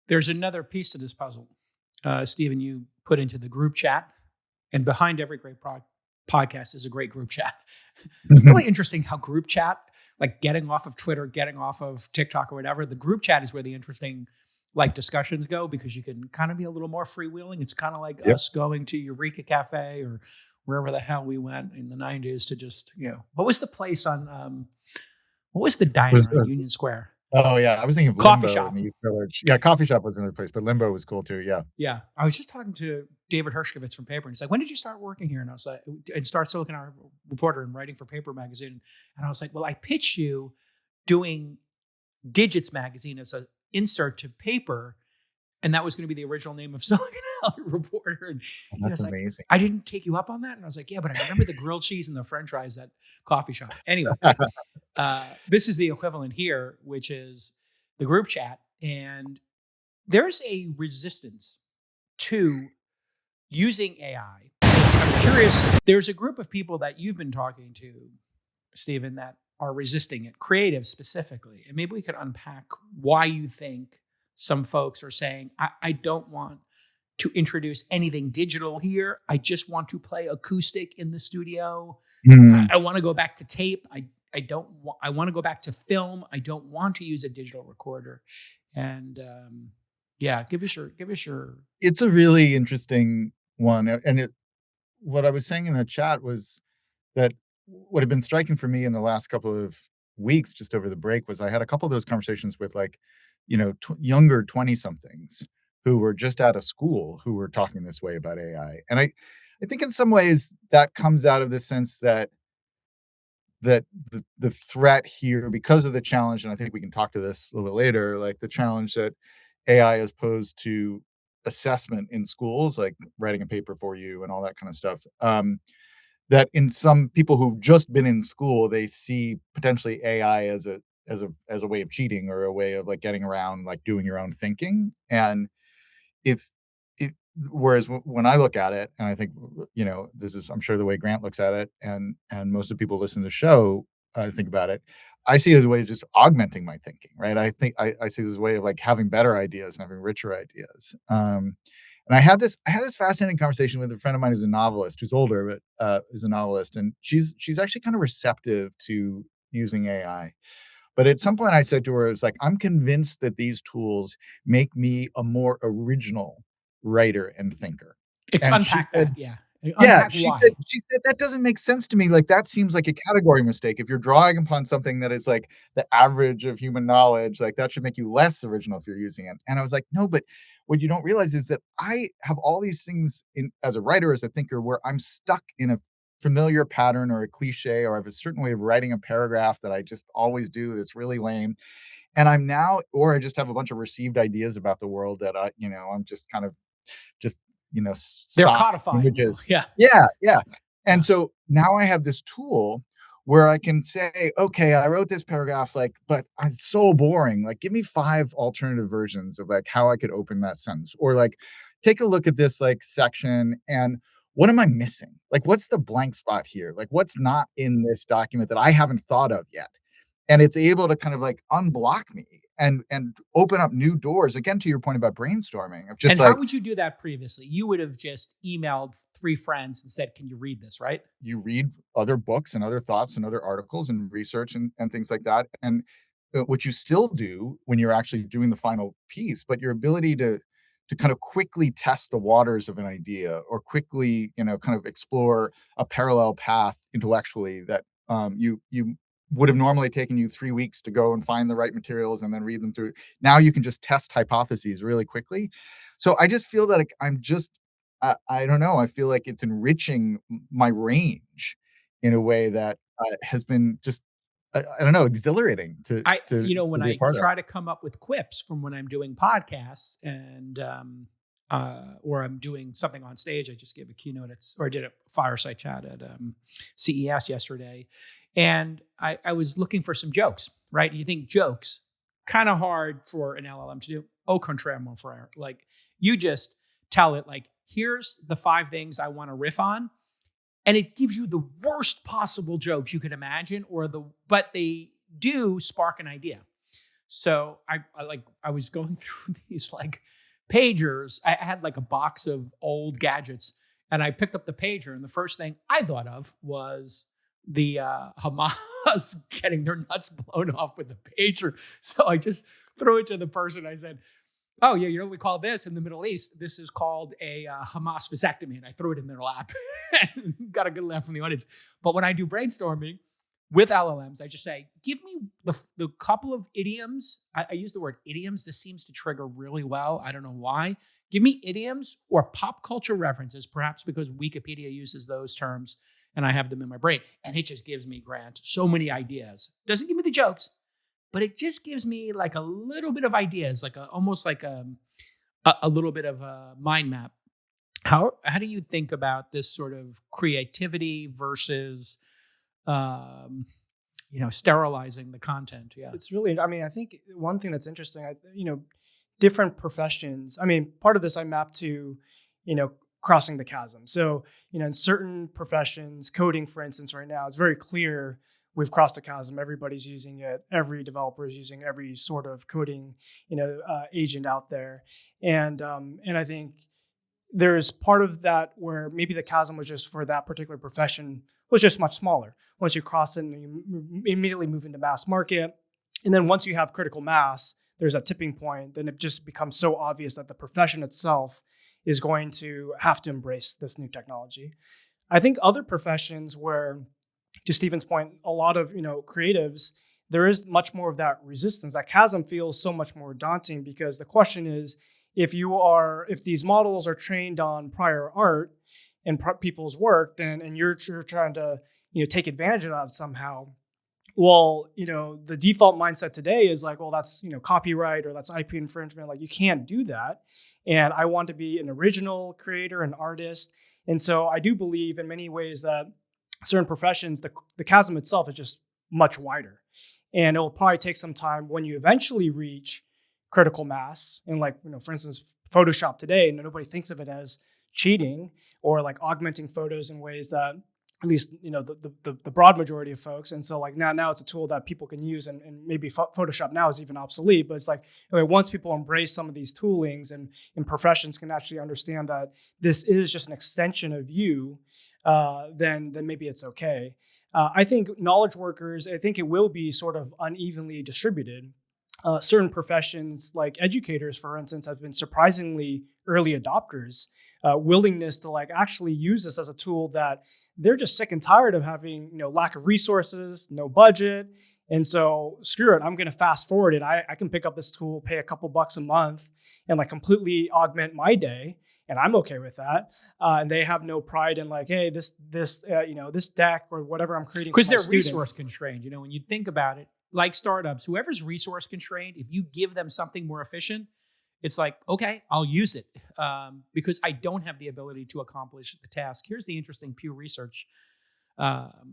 There's another piece to this puzzle. Stephen, you put into the group chat, and behind every great podcast is a great group chat. It's really interesting how group chat, like getting off of Twitter, getting off of TikTok or whatever, the group chat is where the interesting discussions go, because you can kind of be a little more freewheeling. It's kind of like us going to Eureka Cafe or wherever the hell we went in the 90s to just, what was the place on, what was the diner on Union Square? Oh yeah, I was thinking of Coffee Limbo shop. in the East Village. Yeah, coffee shop was another place, but Limbo was cool too. Yeah. Yeah. I was just talking to David Hershkovitz from Paper, and he's like, "When did you start working here?" And I was like, and start Silicon Hour reporter and writing for Paper magazine. And I was like, "Well, I pitched you doing Digits magazine as an insert to Paper, and that was going to be the original name of Silicon Hour reporter." And That's amazing. "I didn't take you up on that." And I was like, "Yeah, but I remember the grilled cheese and the French fries at coffee shop." Anyway, this is the equivalent here, which is the group chat. And there's a resistance to using AI. I'm curious, there's a group of people that you've been talking to, Stephen, that are resisting it, creative specifically. And maybe we could unpack why you think some folks are saying, I don't want to introduce anything digital here. I just want to play acoustic in the studio. I want to go back to tape. I want to go back to film. I don't want to use a digital recorder. And give us your. It's a really interesting one, and what I was saying in the chat was that what had been striking for me in the last couple of weeks, just over the break, was I had a couple of those conversations with younger 20-somethings who were just out of school who were talking this way about AI, and I think in some ways that comes out of the sense that the threat here, because of the challenge, and I think we can talk to this a little bit later, like the challenge that AI has posed to assessment in schools, like writing a paper for you and all that kind of stuff. That in some people who've just been in school, they see potentially AI as a way of cheating, or a way of getting around doing your own thinking. And if whereas when I look at it, and I think this is, I'm sure, the way Grant looks at it, and most of the people listening to the show think about it, I see it as a way of just augmenting my thinking, right? I think I see it as a way of having better ideas and having richer ideas. And I had this fascinating conversation with a friend of mine who's a novelist, who's older, but is a novelist, and she's actually kind of receptive to using AI. But at some point I said to her, it's like, I'm convinced that these tools make me a more original writer and thinker. And she Unpack said, that, yeah. Yeah, Unpack she why. said, "That doesn't make sense to me, like, that seems like a category mistake. If you're drawing upon something that is, like, the average of human knowledge, like, that should make you less original if you're using it." And I was like, "No, but what you don't realize is that I have all these things in as a writer, as a thinker, where I'm stuck in a familiar pattern or a cliché, or I have a certain way of writing a paragraph that I just always do that's really lame, and I'm now or I just have a bunch of received ideas about the world that I'm just kind of just, They're stock codifying you. images. Yeah. Yeah, yeah. Yeah. And so now I have this tool where I can say, "Okay, I wrote this paragraph, like, but it's so boring. Like, give me 5 alternative versions of, like, how I could open that sentence." Or, like, "Take a look at this, like, section, and what am I missing? Like, what's the blank spot here? Like, what's not in this document that I haven't thought of yet?" And it's able to kind of, like, unblock me and open up new doors, again, to your point about brainstorming, of just And how like, would you do that previously? You would have just emailed 3 friends and said, "Can you read this?" Right? you read other books and other thoughts and other articles and research and things like that. And what you still do when you're actually doing the final piece, but your ability to kind of quickly test the waters of an idea, or quickly, kind of explore a parallel path intellectually that you would have normally taken you 3 weeks to go and find the right materials and then read them through. Now you can just test hypotheses really quickly. So I just feel that, like, I don't know. I feel like it's enriching my range in a way that has been just, I don't know, exhilarating to When be a I part of. try to come up with quips from when I'm doing podcasts and or I'm doing something on stage, I just gave a keynote or I did a fireside chat at CES yesterday, and I was looking for some jokes. Right? You think jokes kind of hard for an LLM to do. Au contraire, mon frère. Like, you just tell it, like, here's the 5 things I want to riff on, and it gives you the worst possible jokes you could imagine, but they do spark an idea. So I was going through these, like, pagers. I had, like, a box of old gadgets, and I picked up the pager, and the first thing I thought of was the Hamas getting their nuts blown off with a pager. So I just threw it to the person. I said, "Oh, yeah, you know what we call this in the Middle East? This is called a Hamas vasectomy." And I threw it in their lap and got a good laugh from the audience. But when I do brainstorming with LLMs, I just say, "Give me the couple of idioms." I use the word idioms. This seems to trigger really well. I don't know why. Give me idioms or pop culture references, perhaps because Wikipedia uses those terms and I have them in my brain. And it just gives me, Grant, so many ideas. Doesn't give me the jokes, but it just gives me, like, a little bit of ideas, like almost like a little bit of a mind map. How do you think about this sort of creativity versus sterilizing the content? Yeah. It's really, I mean, I think one thing that's interesting, different professions. I mean, part of this I map to, crossing the chasm. So, in certain professions, coding, for instance, right now, it's very clear we've crossed the chasm. Everybody's using it. Every developer is using every sort of coding, agent out there. And I think there's part of that where maybe the chasm was just for that particular profession was just much smaller. Once you cross it, and you immediately move into mass market. And then once you have critical mass, there's a tipping point. Then it just becomes so obvious that the profession itself is going to have to embrace this new technology. I think other professions where, to Stephen's point, a lot of creatives, there is much more of that resistance. That chasm feels so much more daunting, because the question is, if these models are trained on prior art and people's work, then and you're trying to take advantage of that somehow. Well, the default mindset today is like, well, that's copyright or that's IP infringement. Like, you can't do that. And I want to be an original creator, an artist. And so I do believe in many ways that certain professions, the chasm itself is just much wider. And it'll probably take some time when you eventually reach critical mass. And, like, for instance, Photoshop today, nobody thinks of it as cheating or like augmenting photos in ways that at least the broad majority of folks. And so, like, now it's a tool that people can use, and maybe Photoshop now is even obsolete, but it's like, okay, once people embrace some of these toolings and professions can actually understand that this is just an extension of you, then maybe it's okay. I think knowledge workers, I think it will be sort of unevenly distributed. certain professions like educators, for instance, have been surprisingly early adopters. Willingness to like actually use this as a tool that they're just sick and tired of having, lack of resources, no budget. And so screw it, I'm going to fast forward it. I can pick up this tool, pay a couple bucks a month and like completely augment my day. And I'm okay with that. And they have no pride in like, hey, this deck or whatever I'm creating. Because they're resource constrained. When you think about it, like startups, whoever's resource constrained, if you give them something more efficient, it's like, okay, I'll use it because I don't have the ability to accomplish the task. Here's the interesting Pew Research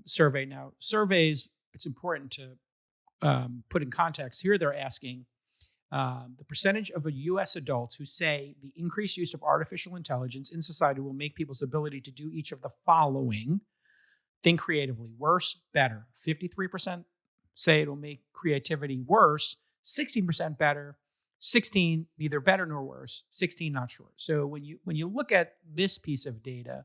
survey. Now, surveys, it's important to put in context. Here they're asking the percentage of U.S. adults who say the increased use of artificial intelligence in society will make people's ability to do each of the following. Think creatively. Worse, better. 53% say it'll make creativity worse. 16% better. 16 neither better nor worse. 16 not sure. So when you look at this piece of data,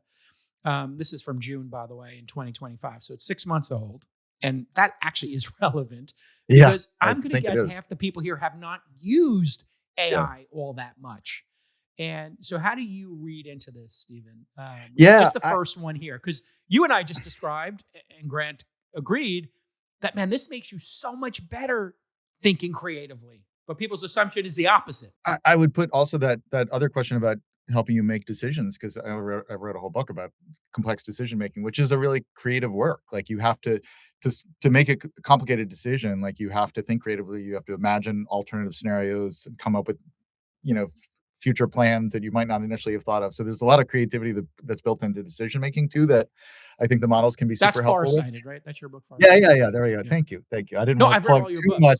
this is from June, by the way, in 2025. So it's 6 months old. And that actually is relevant because I'm going to guess half the people here have not used AI all that much. And so how do you read into this, Stephen? Just the first one here, because you and I just described, and Grant agreed, that, man, this makes you so much better thinking creatively. But people's assumption is the opposite. I would put also that other question about helping you make decisions, because I wrote a whole book about complex decision making, which is a really creative work. Like you have to make a complicated decision, like you have to think creatively, you have to imagine alternative scenarios and come up with, future plans that you might not initially have thought of. So there's a lot of creativity that's built into decision making too, that I think the models can be super helpful. That's Farsighted, right? That's your book, Farsighted. Yeah. There we go. Yeah. Thank you. I didn't want to plug too much.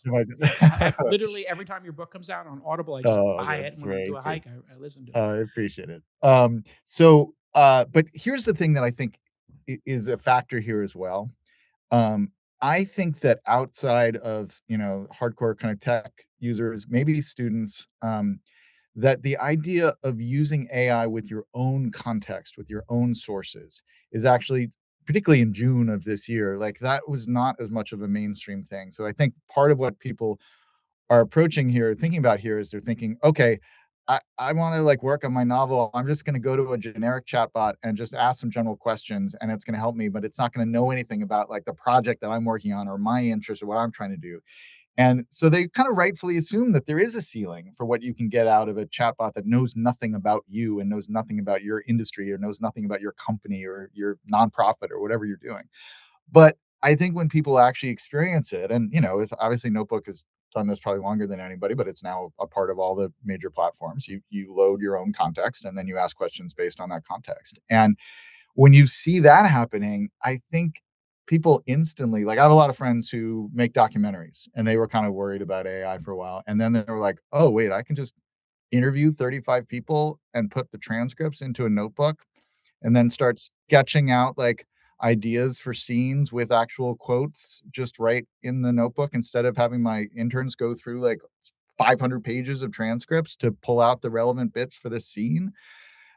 Literally every time your book comes out on Audible, I just buy it. And when I do a hike, I listen to it. I appreciate it. But here's the thing that I think is a factor here as well. I think that outside of, hardcore kind of tech users, maybe students, that the idea of using AI with your own context, with your own sources, is actually, particularly in June of this year, like that was not as much of a mainstream thing. So I think part of what people are thinking about here is they're thinking, okay, I want to like work on my novel. I'm just going to go to a generic chatbot and just ask some general questions, and it's going to help me, but it's not going to know anything about like the project that I'm working on or my interest or what I'm trying to do. And so they kind of rightfully assume that there is a ceiling for what you can get out of a chatbot that knows nothing about you and knows nothing about your industry or knows nothing about your company or your nonprofit or whatever you're doing. But I think when people actually experience it, and it's obviously Notebook has done this probably longer than anybody, but it's now a part of all the major platforms. You load your own context and then you ask questions based on that context. And when you see that happening, I think people instantly, like I have a lot of friends who make documentaries and they were kind of worried about AI for a while. And then they were like, oh, wait, I can just interview 35 people and put the transcripts into a notebook and then start sketching out like ideas for scenes with actual quotes just right in the notebook instead of having my interns go through like 500 pages of transcripts to pull out the relevant bits for the scene.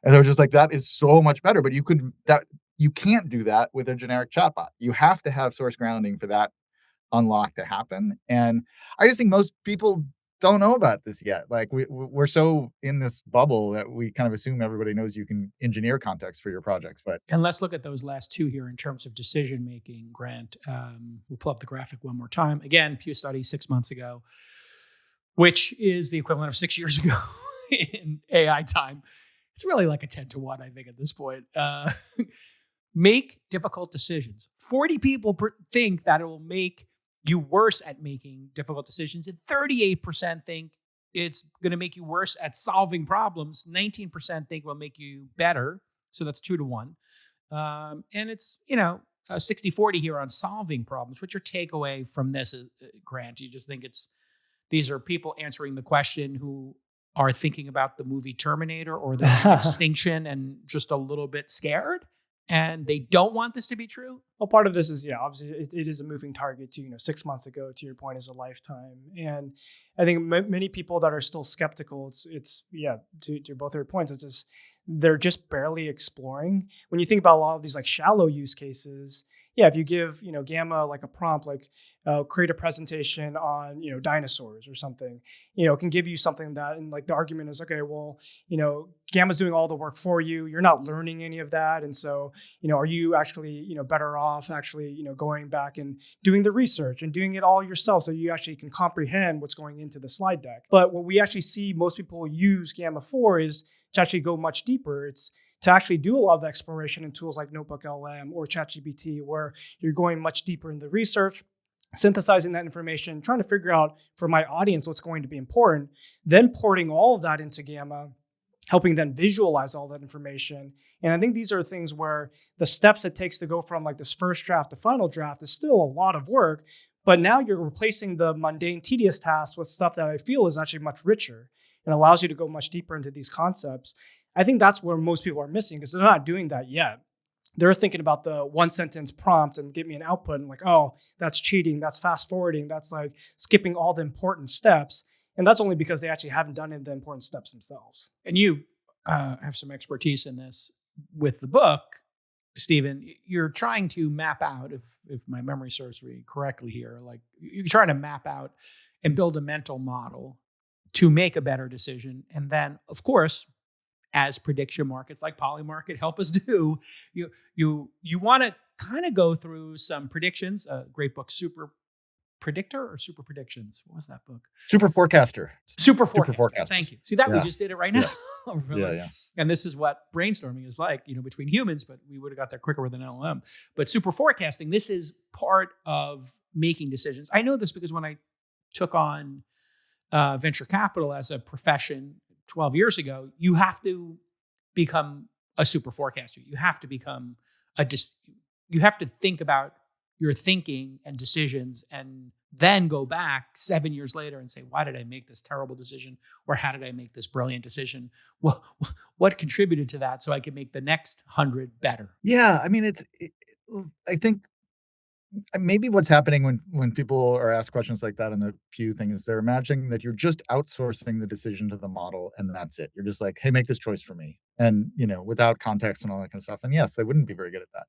And they were just like, that is so much better. But you can't do that with a generic chatbot. You have to have source grounding for that unlock to happen. And I just think most people don't know about this yet. Like we're so in this bubble that we kind of assume everybody knows you can engineer context for your projects. And let's look at those last two here in terms of decision making, Grant. We'll pull up the graphic one more time. Again, Pew study 6 months ago, which is the equivalent of 6 years ago in AI time. It's really like a 10-to-1, I think, at this point. Make difficult decisions. 40 people think that it will make you worse at making difficult decisions, and 38% think it's going to make you worse at solving problems. 19% think it will make you better. So that's 2-to-1. And it's, 60-40 here on solving problems. What's your takeaway from this, Grant? You just think these are people answering the question who are thinking about the movie Terminator or the extinction and just a little bit scared, and they don't want this to be true? Well, part of this is, obviously it is a moving target to, 6 months ago, to your point, is a lifetime. And I think many people that are still skeptical, to both of your points, it's just, they're just barely exploring. When you think about a lot of these like shallow use cases, yeah, if you give, Gamma like a prompt, like create a presentation on, dinosaurs or something, it can give you something that, and like the argument is, okay, well, Gamma's doing all the work for you. You're not learning any of that. And so, are you actually, better off actually, going back and doing the research and doing it all yourself so you actually can comprehend what's going into the slide deck. But what we actually see most people use Gamma for is to actually go much deeper. It's to actually do a lot of exploration in tools like NotebookLM or ChatGPT, where you're going much deeper in the research, synthesizing that information, trying to figure out for my audience what's going to be important, then porting all of that into Gamma, helping them visualize all that information. And I think these are things where the steps it takes to go from like this first draft to final draft is still a lot of work, but now you're replacing the mundane, tedious tasks with stuff that I feel is actually much richer and allows you to go much deeper into these concepts. I think that's where most people are missing, because they're not doing that yet. They're thinking about the one sentence prompt and give me an output and like, oh, that's cheating, that's fast forwarding, that's like skipping all the important steps. And that's only because they actually haven't done the important steps themselves. And you have some expertise in this with the book, Stephen. You're trying to map out, if my memory serves me correctly here, like you're trying to map out and build a mental model to make a better decision. And then, of course, as prediction markets like Polymarket help us do, you want to kind of go through some predictions. Great book, Super Predictor or Super Predictions. What was that book? Superforecaster. Superforecasting. Thank you. See that? Yeah. We just did it right now. Really? Yeah. And this is what brainstorming is like, between humans, but we would have got there quicker with an LLM. But Superforecasting, this is part of making decisions. I know this because when I took on venture capital as a profession 12 years ago, you have to become a super forecaster. You have to become you have to think about your thinking and decisions, and then go back 7 years later and say, why did I make this terrible decision? Or how did I make this brilliant decision? Well, what contributed to that so I can make the next 100 better? Yeah. I mean, I think maybe what's happening when people are asked questions like that in the Pew thing is they're imagining that you're just outsourcing the decision to the model and that's it. You're just like, hey, make this choice for me. And, without context and all that kind of stuff. And yes, they wouldn't be very good at that.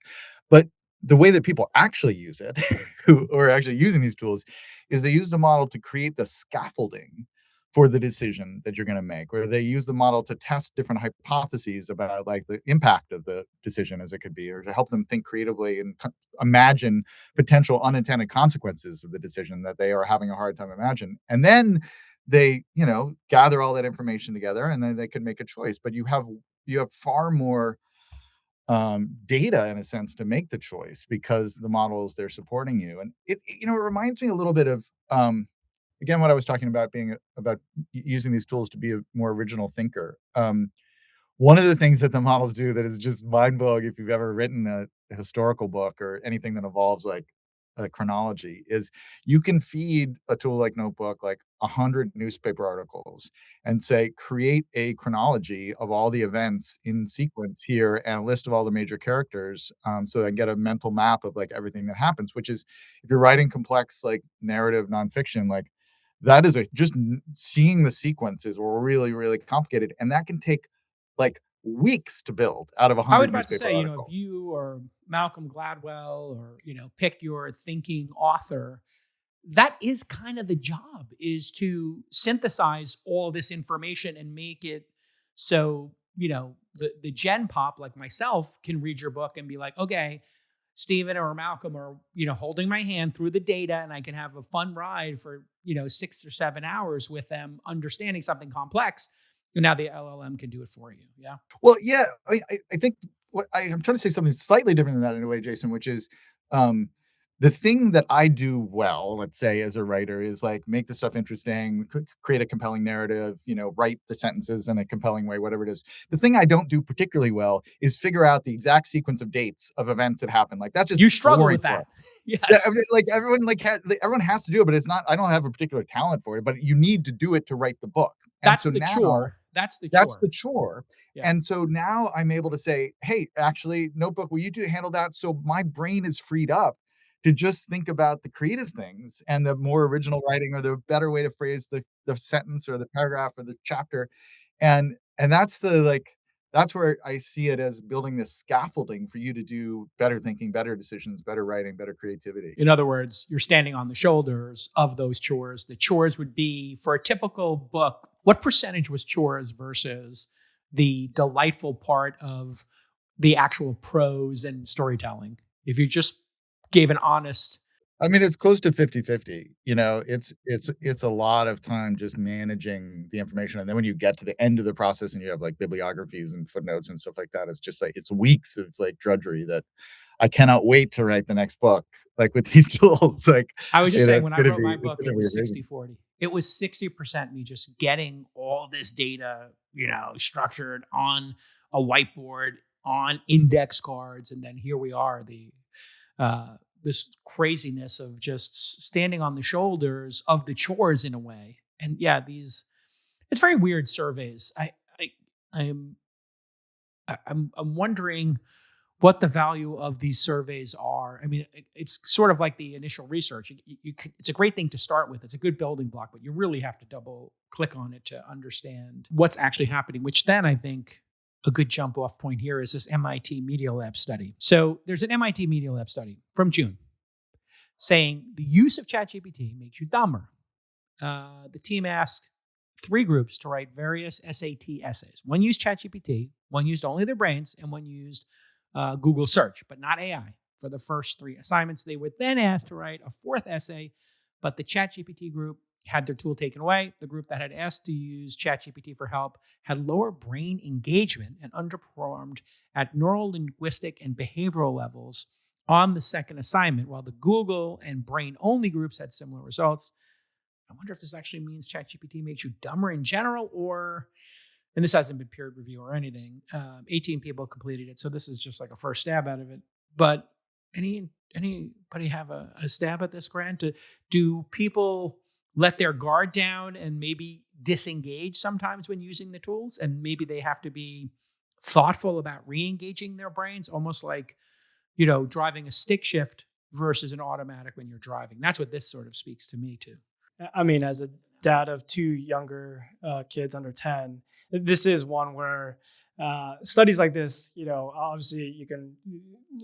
But the way that people actually use it, who are actually using these tools, is they use the model to create the scaffolding for the decision that you're going to make, or they use the model to test different hypotheses about like the impact of the decision as it could be, or to help them think creatively and imagine potential unintended consequences of the decision that they are having a hard time imagine. And then they, gather all that information together and then they can make a choice. But you have far more data in a sense to make the choice because the models they're supporting you. And it reminds me a little bit of again, what I was talking about being about using these tools to be a more original thinker. One of the things that the models do that is just mind blowing, if you've ever written a historical book or anything that involves like a chronology, is you can feed a tool like Notebook like 100 newspaper articles and say, create a chronology of all the events in sequence here and a list of all the major characters, so I get a mental map of like everything that happens. Which is, if you're writing complex like narrative nonfiction, like that is just seeing the sequence is really, really complicated. And that can take like weeks to build out of I 100 was about to newspaper say, articles. if you or Malcolm Gladwell or, pick your thinking author, that is kind of the job, is to synthesize all this information and make it so, the Gen Pop like myself can read your book and be like, okay, Stephen or Malcolm are, holding my hand through the data, and I can have a fun ride for, 6 or 7 hours with them understanding something complex. And now the LLM can do it for you. Yeah. Well, yeah, I think I'm trying to say something slightly different than that in a way, Jason, which is the thing that I do well, let's say, as a writer, is like make the stuff interesting, create a compelling narrative, write the sentences in a compelling way, whatever it is. The thing I don't do particularly well is figure out the exact sequence of dates of events that happen. Like that's just You struggle boring with for that. me. Yes. Yeah, I mean, like everyone has to do it, but it's not. I don't have a particular talent for it, but you need to do it to write the book. And That's so the now, chore. That's the that's chore. the chore. Yeah. And so now I'm able to say, hey, actually, Notebook, will you handle that? So my brain is freed up to just think about the creative things and the more original writing or the better way to phrase the sentence or the paragraph or the chapter. And that's the like that's where I see it as building this scaffolding for you to do better thinking, better decisions, better writing, better creativity. In other words, you're standing on the shoulders of those chores. The chores would be, for a typical book, what percentage was chores versus the delightful part of the actual prose and storytelling? If you just gave an honest, I mean, it's close to 50-50. It's a lot of time just managing the information, and then when you get to the end of the process and you have, like, bibliographies and footnotes and stuff like that, it's just, like, it's weeks of, like, drudgery that I cannot wait to write the next book, like, with these tools, like, I was just saying, it's when I gonna wrote be my it's book, gonna it be was amazing. 60-40. It was 60% me just getting all this data, structured on a whiteboard, on index cards. And then here we are, this craziness of just standing on the shoulders of the chores in a way. And yeah, it's very weird surveys. I'm I'm wondering what the value of these surveys are. I mean, it's sort of like the initial research. It's a great thing to start with. It's a good building block, but you really have to double click on it to understand what's actually happening, which then I think a good jump off point here is this MIT Media Lab study. So there's an MIT Media Lab study from June saying the use of ChatGPT makes you dumber. The team asked 3 groups to write various SAT essays. One used ChatGPT, one used only their brains, and one used Google search, but not AI. For the first 3 assignments, they were then asked to write a 4th essay, but the ChatGPT group had their tool taken away. The group that had asked to use ChatGPT for help had lower brain engagement and underperformed at neural, linguistic, and behavioral levels on the 2nd assignment, while the Google and brain-only groups had similar results. I wonder if this actually means ChatGPT makes you dumber in general, or, and this hasn't been peer review or anything. 18 people completed it, so this is just like a first stab out of it. But anybody have a stab at this, Grant? Do people let their guard down and maybe disengage sometimes when using the tools, and maybe they have to be thoughtful about re-engaging their brains, almost like driving a stick shift versus an automatic when you're driving? That's what this sort of speaks to me too. I mean, as a dad of 2 younger kids under 10, this is one where studies like this, obviously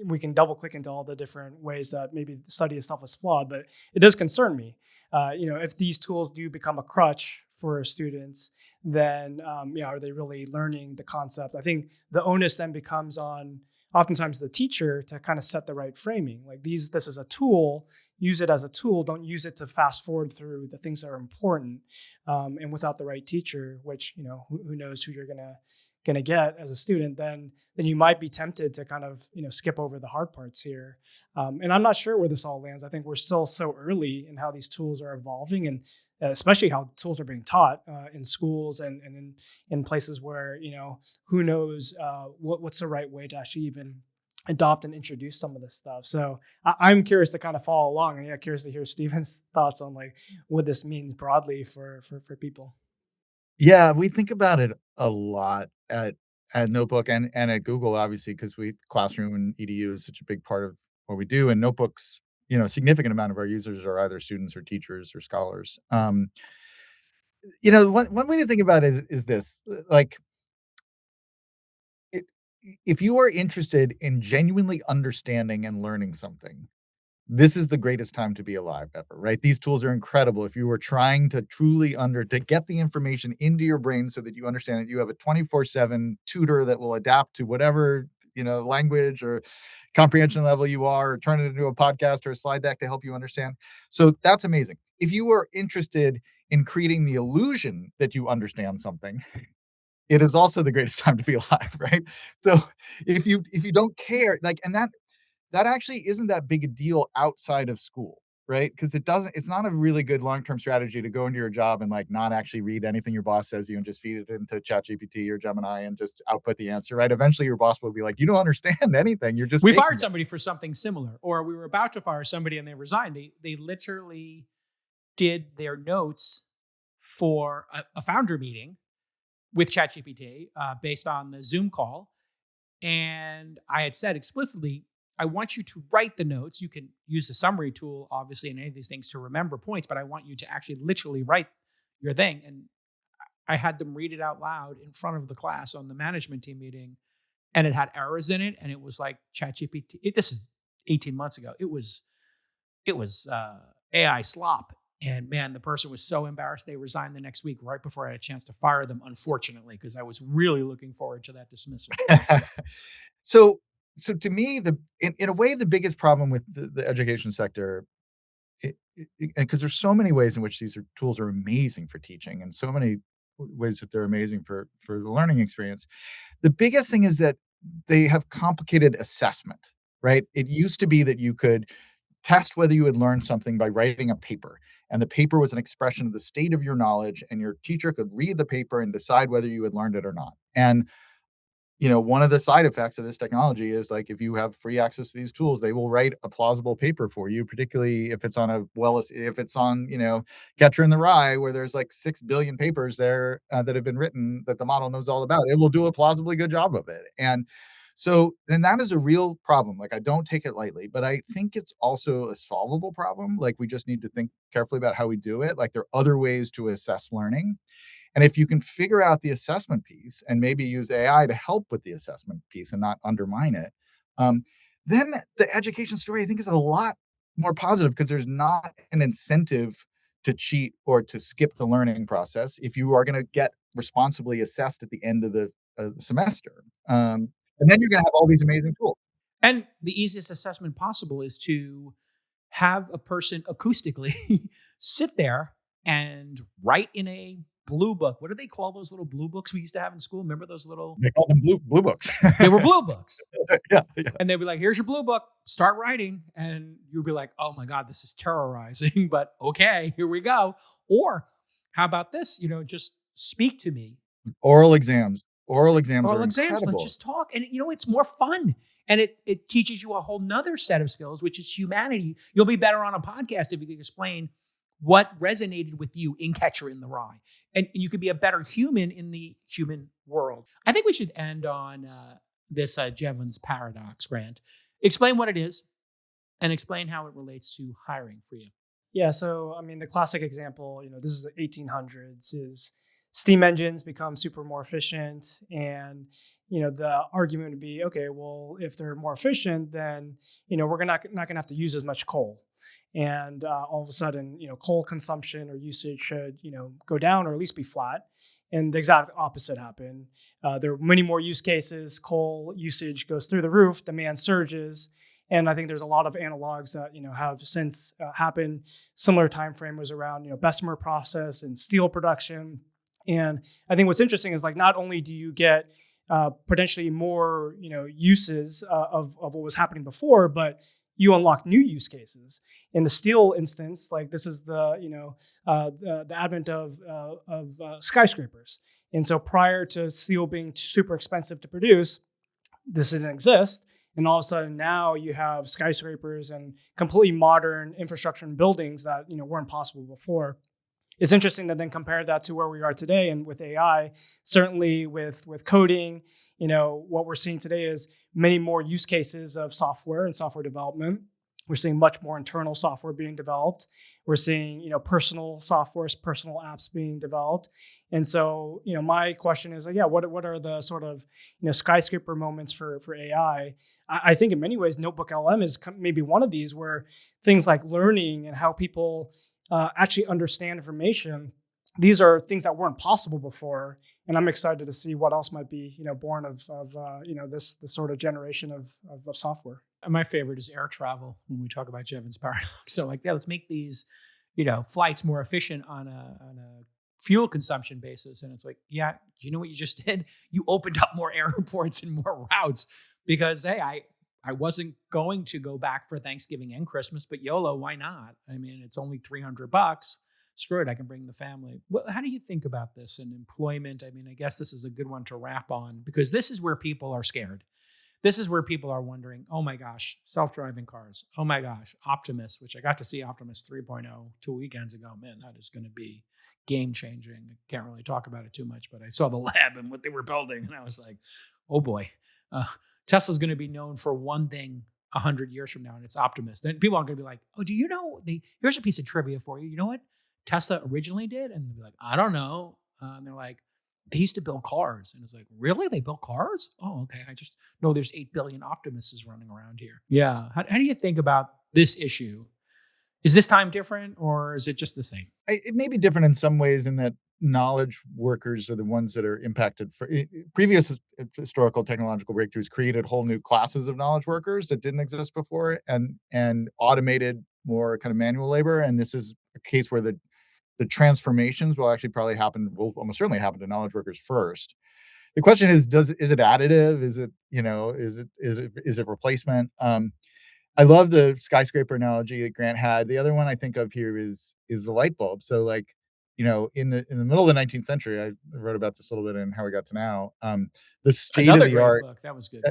we can double click into all the different ways that maybe the study itself is flawed, but it does concern me. If these tools do become a crutch for students, then are they really learning the concept? I think the onus then becomes on oftentimes the teacher to kind of set the right framing. Like this is a tool, use it as a tool. Don't use it to fast forward through the things that are important. And without the right teacher, which, who knows who you're gonna get as a student, then you might be tempted to kind of, skip over the hard parts here. And I'm not sure where this all lands. I think we're still so early in how these tools are evolving, and especially how tools are being taught in schools and in places where, who knows what's the right way to actually even adopt and introduce some of this stuff. So I'm curious to kind of follow along, and curious to hear Stephen's thoughts on like what this means broadly for people. Yeah, we think about it a lot at Notebook and at Google, obviously, because classroom and EDU is such a big part of what we do. And Notebooks, a significant amount of our users are either students or teachers or scholars. One way to think about it is this: like, it, if you are interested in genuinely understanding and learning something, this is the greatest time to be alive ever, right? These tools are incredible. If you were trying to truly to get the information into your brain so that you understand it, you have a 24/7 tutor that will adapt to whatever, language or comprehension level you are, or turn it into a podcast or a slide deck to help you understand. So that's amazing. If you are interested in creating the illusion that you understand something, it is also the greatest time to be alive, right? So if you don't care, like, and that actually isn't that big a deal outside of school, right? Because it's not a really good long-term strategy to go into your job and like not actually read anything your boss says you and just feed it into ChatGPT or Gemini and just output the answer, right? Eventually your boss will be like, you don't understand anything. You're just We faking fired it." somebody for something similar, or we were about to fire somebody and they resigned. They literally did their notes for a founder meeting with ChatGPT based on the Zoom call. And I had said explicitly, I want you to write the notes. You can use the summary tool, obviously, in any of these things to remember points, but I want you to actually literally write your thing. And I had them read it out loud in front of the class on the management team meeting, and it had errors in it, and it was like ChatGPT. This is 18 months ago. It was AI slop. And man, the person was so embarrassed they resigned the next week right before I had a chance to fire them, unfortunately, because I was really looking forward to that dismissal. So, so to me, in a way, the biggest problem with the education sector, because there's so many ways in which these tools are amazing for teaching, and so many ways that they're amazing for the learning experience. The biggest thing is that they have complicated assessment, right? It used to be that you could test whether you had learned something by writing a paper, and the paper was an expression of the state of your knowledge, and your teacher could read the paper and decide whether you had learned it or not. And one of the side effects of this technology is, like, if you have free access to these tools, they will write a plausible paper for you, particularly if it's on if it's on, Catcher in the Rye, where there's like 6 billion papers there that have been written that the model knows all about. It will do a plausibly good job of it. And that is a real problem. Like, I don't take it lightly, but I think it's also a solvable problem. Like, we just need to think carefully about how we do it. Like, there are other ways to assess learning. And if you can figure out the assessment piece and maybe use AI to help with the assessment piece and not undermine it, um, then the education story, I think, is a lot more positive, because there's not an incentive to cheat or to skip the learning process if you are going to get responsibly assessed at the end of the semester. And then you're going to have all these amazing tools. And the easiest assessment possible is to have a person acoustically sit there and write in a blue book. What do they call those little blue books we used to have in school? Remember those little? They call them blue books. They were blue books. Yeah. And they'd be like, here's your blue book, start writing. And you'd be like, oh my God, this is terrorizing, but okay, here we go. Or how about this? Just speak to me. Oral exams. Oral exams Oral are exams, incredible. let's just talk. And it's more fun. And it teaches you a whole nother set of skills, which is humanity. You'll be better on a podcast if you can explain what resonated with you in Catcher in the Rye. And you could be a better human in the human world. I think we should end on this Jevons paradox, Grant. Explain what it is and explain how it relates to hiring for you. Yeah, so I mean, the classic example, this is the 1800s, is steam engines become super more efficient, and the argument would be, okay, well, if they're more efficient, then we're not going to have to use as much coal, and all of a sudden, coal consumption or usage should go down, or at least be flat. And the exact opposite happened. There are many more use cases. Coal usage goes through the roof, demand surges. And I think there's a lot of analogs that have since happened. Similar time frame was around Bessemer process and steel production. And I think what's interesting is, like, not only do you get potentially more uses of what was happening before, but you unlock new use cases. In the steel instance, like, this is the advent of skyscrapers. And so prior to steel being super expensive to produce, this didn't exist. And all of a sudden now you have skyscrapers and completely modern infrastructure and buildings that weren't possible before. It's interesting to then compare that to where we are today, and with AI, certainly with coding, what we're seeing today is many more use cases of software and software development. We're seeing much more internal software being developed. We're seeing, personal software, personal apps being developed. And so, my question is, what are the sort of, skyscraper moments for AI? I think in many ways, NotebookLM is maybe one of these, where things like learning and how people actually understand information, these are things that weren't possible before. And I'm excited to see what else might be, born of this sort of generation of software. My favorite is air travel when we talk about Jevons paradox. So, like, let's make these, flights more efficient on a fuel consumption basis. And it's like, yeah, you know what you just did? You opened up more airports and more routes, because, hey, I wasn't going to go back for Thanksgiving and Christmas, but YOLO, why not? I mean, it's only $300. Screw it, I can bring the family. Well, how do you think about this in employment? I mean, I guess this is a good one to wrap on, because this is where people are scared. This is where people are wondering, oh my gosh, self-driving cars. Oh my gosh, Optimus, which I got to see Optimus 3.0 2 weekends ago. Man, that is going to be game-changing. I can't really talk about it too much, but I saw the lab and what they were building, and I was like, oh boy. Tesla's going to be known for one thing 100 years from now, and it's Optimus. Then people aren't going to be like, oh, do you know, here's a piece of trivia for you. You know what Tesla originally did? And they'll be like, I don't know. And they're like, they used to build cars. And it's like, really? They build cars? Oh, okay. I just know there's 8 billion Optimuses running around here. Yeah. How do you think about this issue? Is this time different or is it just the same? It may be different in some ways in that knowledge workers are the ones that are impacted. For previous historical technological breakthroughs created whole new classes of knowledge workers that didn't exist before, and automated more kind of manual labor. And this is a case where the transformations will actually will almost certainly happen to knowledge workers first. The question is, is it additive? Is it, is it replacement? I love the skyscraper analogy that Grant had. The other one I think of here is the light bulb. So like, in the middle of the 19th century, I wrote about this a little bit in How We Got to Now. The state Another of the great art, book. That was good.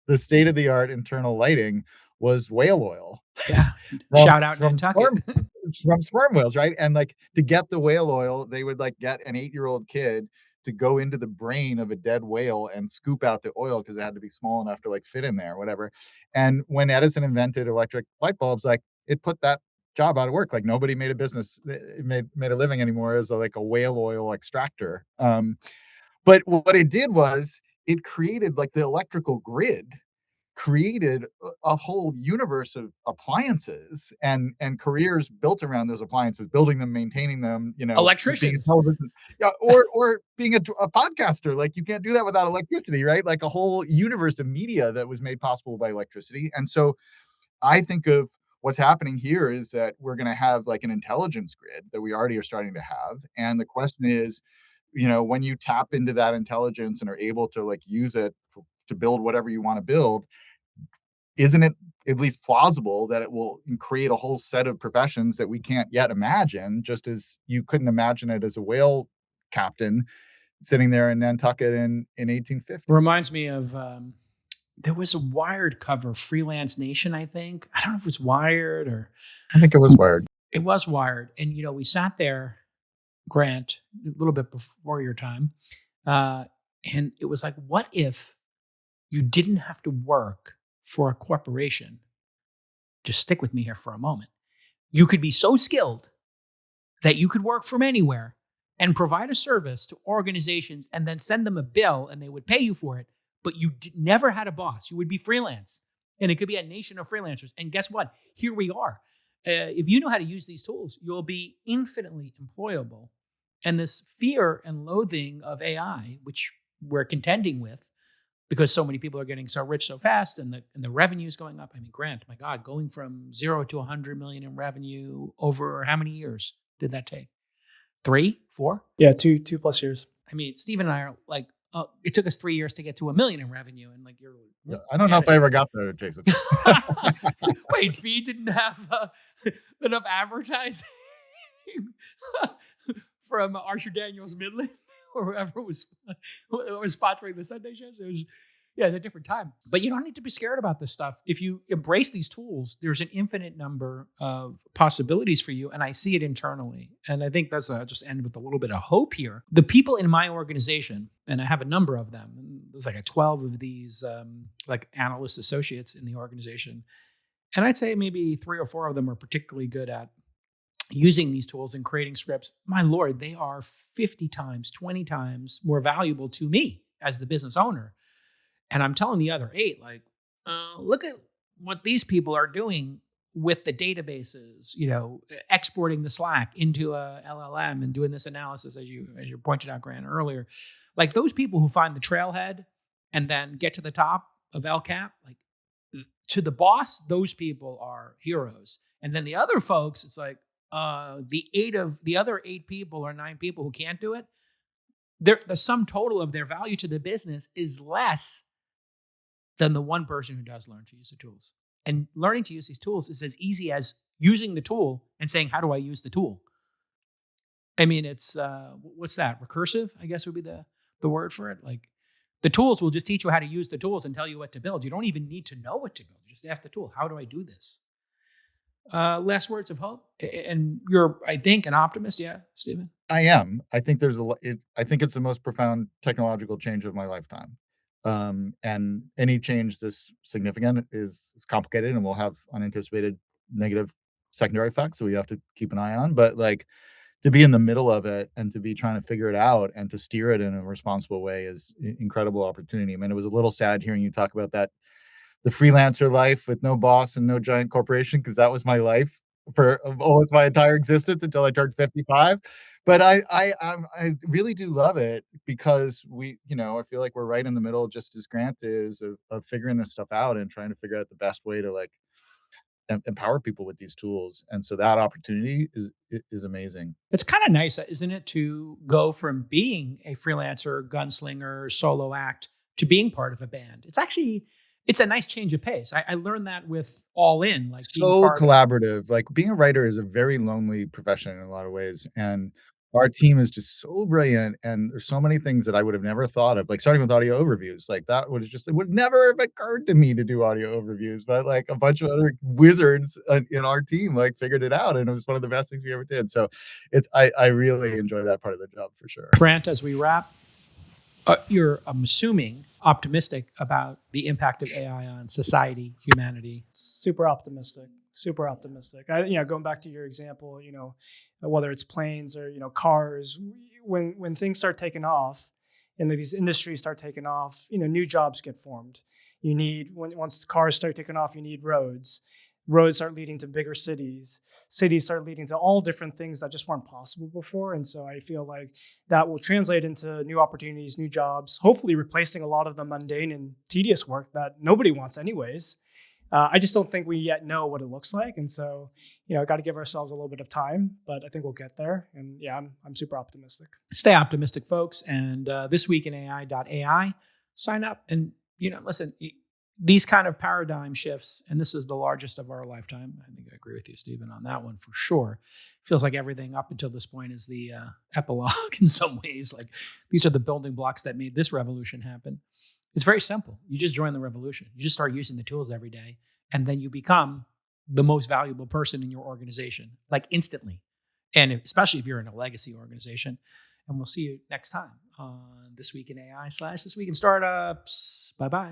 the state of the art internal lighting was whale oil. Yeah. From- Shout out from Nantucket. from sperm whales, right? And like to get the whale oil, they would like get an 8-year-old kid to go into the brain of a dead whale and scoop out the oil because it had to be small enough to like fit in there, whatever. And when Edison invented electric light bulbs, like it put that job out of work. Like nobody made a business, it made a living anymore as like a whale oil extractor. But what it did was it created like the electrical grid, created a whole universe of appliances and careers built around those appliances, building them, maintaining them, being a Electricians. television, yeah, or being a podcaster. Like you can't do that without electricity, right? Like a whole universe of media that was made possible by electricity. And so I think of what's happening here is that we're going to have like an intelligence grid that we already are starting to have. And the question is, when you tap into that intelligence and are able to like use it to build whatever you want to build, isn't it at least plausible that it will create a whole set of professions that we can't yet imagine, just as you couldn't imagine it as a whale captain sitting there in Nantucket in 1850? Reminds me of there was a Wired cover, Freelance Nation, I think. I don't know if it was Wired or I think it was Wired. it was Wired. And, we sat there, Grant, a little bit before your time. And it was like, what if you didn't have to work for a corporation? Just stick with me here for a moment. You could be so skilled that you could work from anywhere and provide a service to organizations and then send them a bill and they would pay you for it. But you never had a boss. You would be freelance. And it could be a nation of freelancers. And guess what? Here we are. If you know how to use these tools, you'll be infinitely employable. And this fear and loathing of AI, which we're contending with, because so many people are getting so rich so fast and the revenue is going up. I mean, Grant, my God, going from 0 to 100 million in revenue over how many years did that take? 3, 4? Yeah, 2+ years. I mean, Stephen and I are like, it took us 3 years to get to $1 million in revenue. And like, Yeah, I don't know if I ever got there, Jason. Wait, Feed didn't have enough advertising from Archer Daniels Midland or whoever was sponsoring the Sunday shows. It was, it's a different time. But you don't need to be scared about this stuff. If you embrace these tools, there's an infinite number of possibilities for you. And I see it internally. And I think that's just end with a little bit of hope here. The people in my organization, and I have a number of them, and there's like 12 of these like analyst associates in the organization. And I'd say maybe 3 or 4 of them are particularly good at using these tools and creating scripts. My Lord, they are 50 times, 20 times more valuable to me as the business owner. And I'm telling the other 8, like, look at what these people are doing with the databases, exporting the Slack into a LLM and doing this analysis, as you pointed out, Grant, earlier. Like those people who find the trailhead and then get to the top of LCAP, like to the boss, those people are heroes. And then the other folks, it's like the other 8 people or 9 people who can't do it, the sum total of their value to the business is less than the one person who does learn to use the tools. And learning to use these tools is as easy as using the tool and saying, how do I use the tool? I mean, it's, what's that? Recursive, I guess would be the word for it. Like the tools will just teach you how to use the tools and tell you what to build. You don't even need to know what to build. Just ask the tool, how do I do this? Last words of hope. And you're, I think, an optimist. Yeah, Stephen? I am. I think I think it's the most profound technological change of my lifetime. And any change this significant is complicated and will have unanticipated negative secondary effects. So we have to keep an eye on. But like to be in the middle of it and to be trying to figure it out and to steer it in a responsible way is incredible opportunity. I mean, it was a little sad hearing you talk about that, the freelancer life with no boss and no giant corporation, because that was my life for almost my entire existence until I turned 55. But I really do love it because I feel like we're right in the middle, just as Grant is, of figuring this stuff out and trying to figure out the best way to like empower people with these tools. And so that opportunity is amazing. It's kind of nice, isn't it, to go from being a freelancer, gunslinger, solo act to being part of a band. It's a nice change of pace. I learned that with All In, like being So part of. collaborative. Like being a writer is a very lonely profession in a lot of ways. And our team is just so brilliant. And there's so many things that I would have never thought of, like starting with audio overviews. Like that was just, it would never have occurred to me to do audio overviews, but like a bunch of other wizards in our team like figured it out. And it was one of the best things we ever did. So I really enjoy that part of the job for sure. Grant, as we wrap, I'm assuming, optimistic about the impact of AI on society, humanity. Super optimistic. Super optimistic. Going back to your example, whether it's planes or cars, when things start taking off, and these industries start taking off, new jobs get formed. Once the cars start taking off, you need roads. Roads start leading to bigger cities. Cities start leading to all different things that just weren't possible before. And so I feel like that will translate into new opportunities, new jobs, hopefully replacing a lot of the mundane and tedious work that nobody wants anyways. I just don't think we yet know what it looks like. And so, got to give ourselves a little bit of time, but I think we'll get there. And yeah, I'm super optimistic. Stay optimistic, folks. And this week in AI.ai, sign up and, listen, these kind of paradigm shifts, and this is the largest of our lifetime. I think I agree with you, Stephen, on that one for sure. Feels like everything up until this point is the epilogue in some ways. Like these are the building blocks that made this revolution happen. It's very simple. You just join the revolution. You just start using the tools every day, and then you become the most valuable person in your organization, like instantly. And especially if you're in a legacy organization. And we'll see you next time on This Week in AI / This Week in Startups. Bye-bye.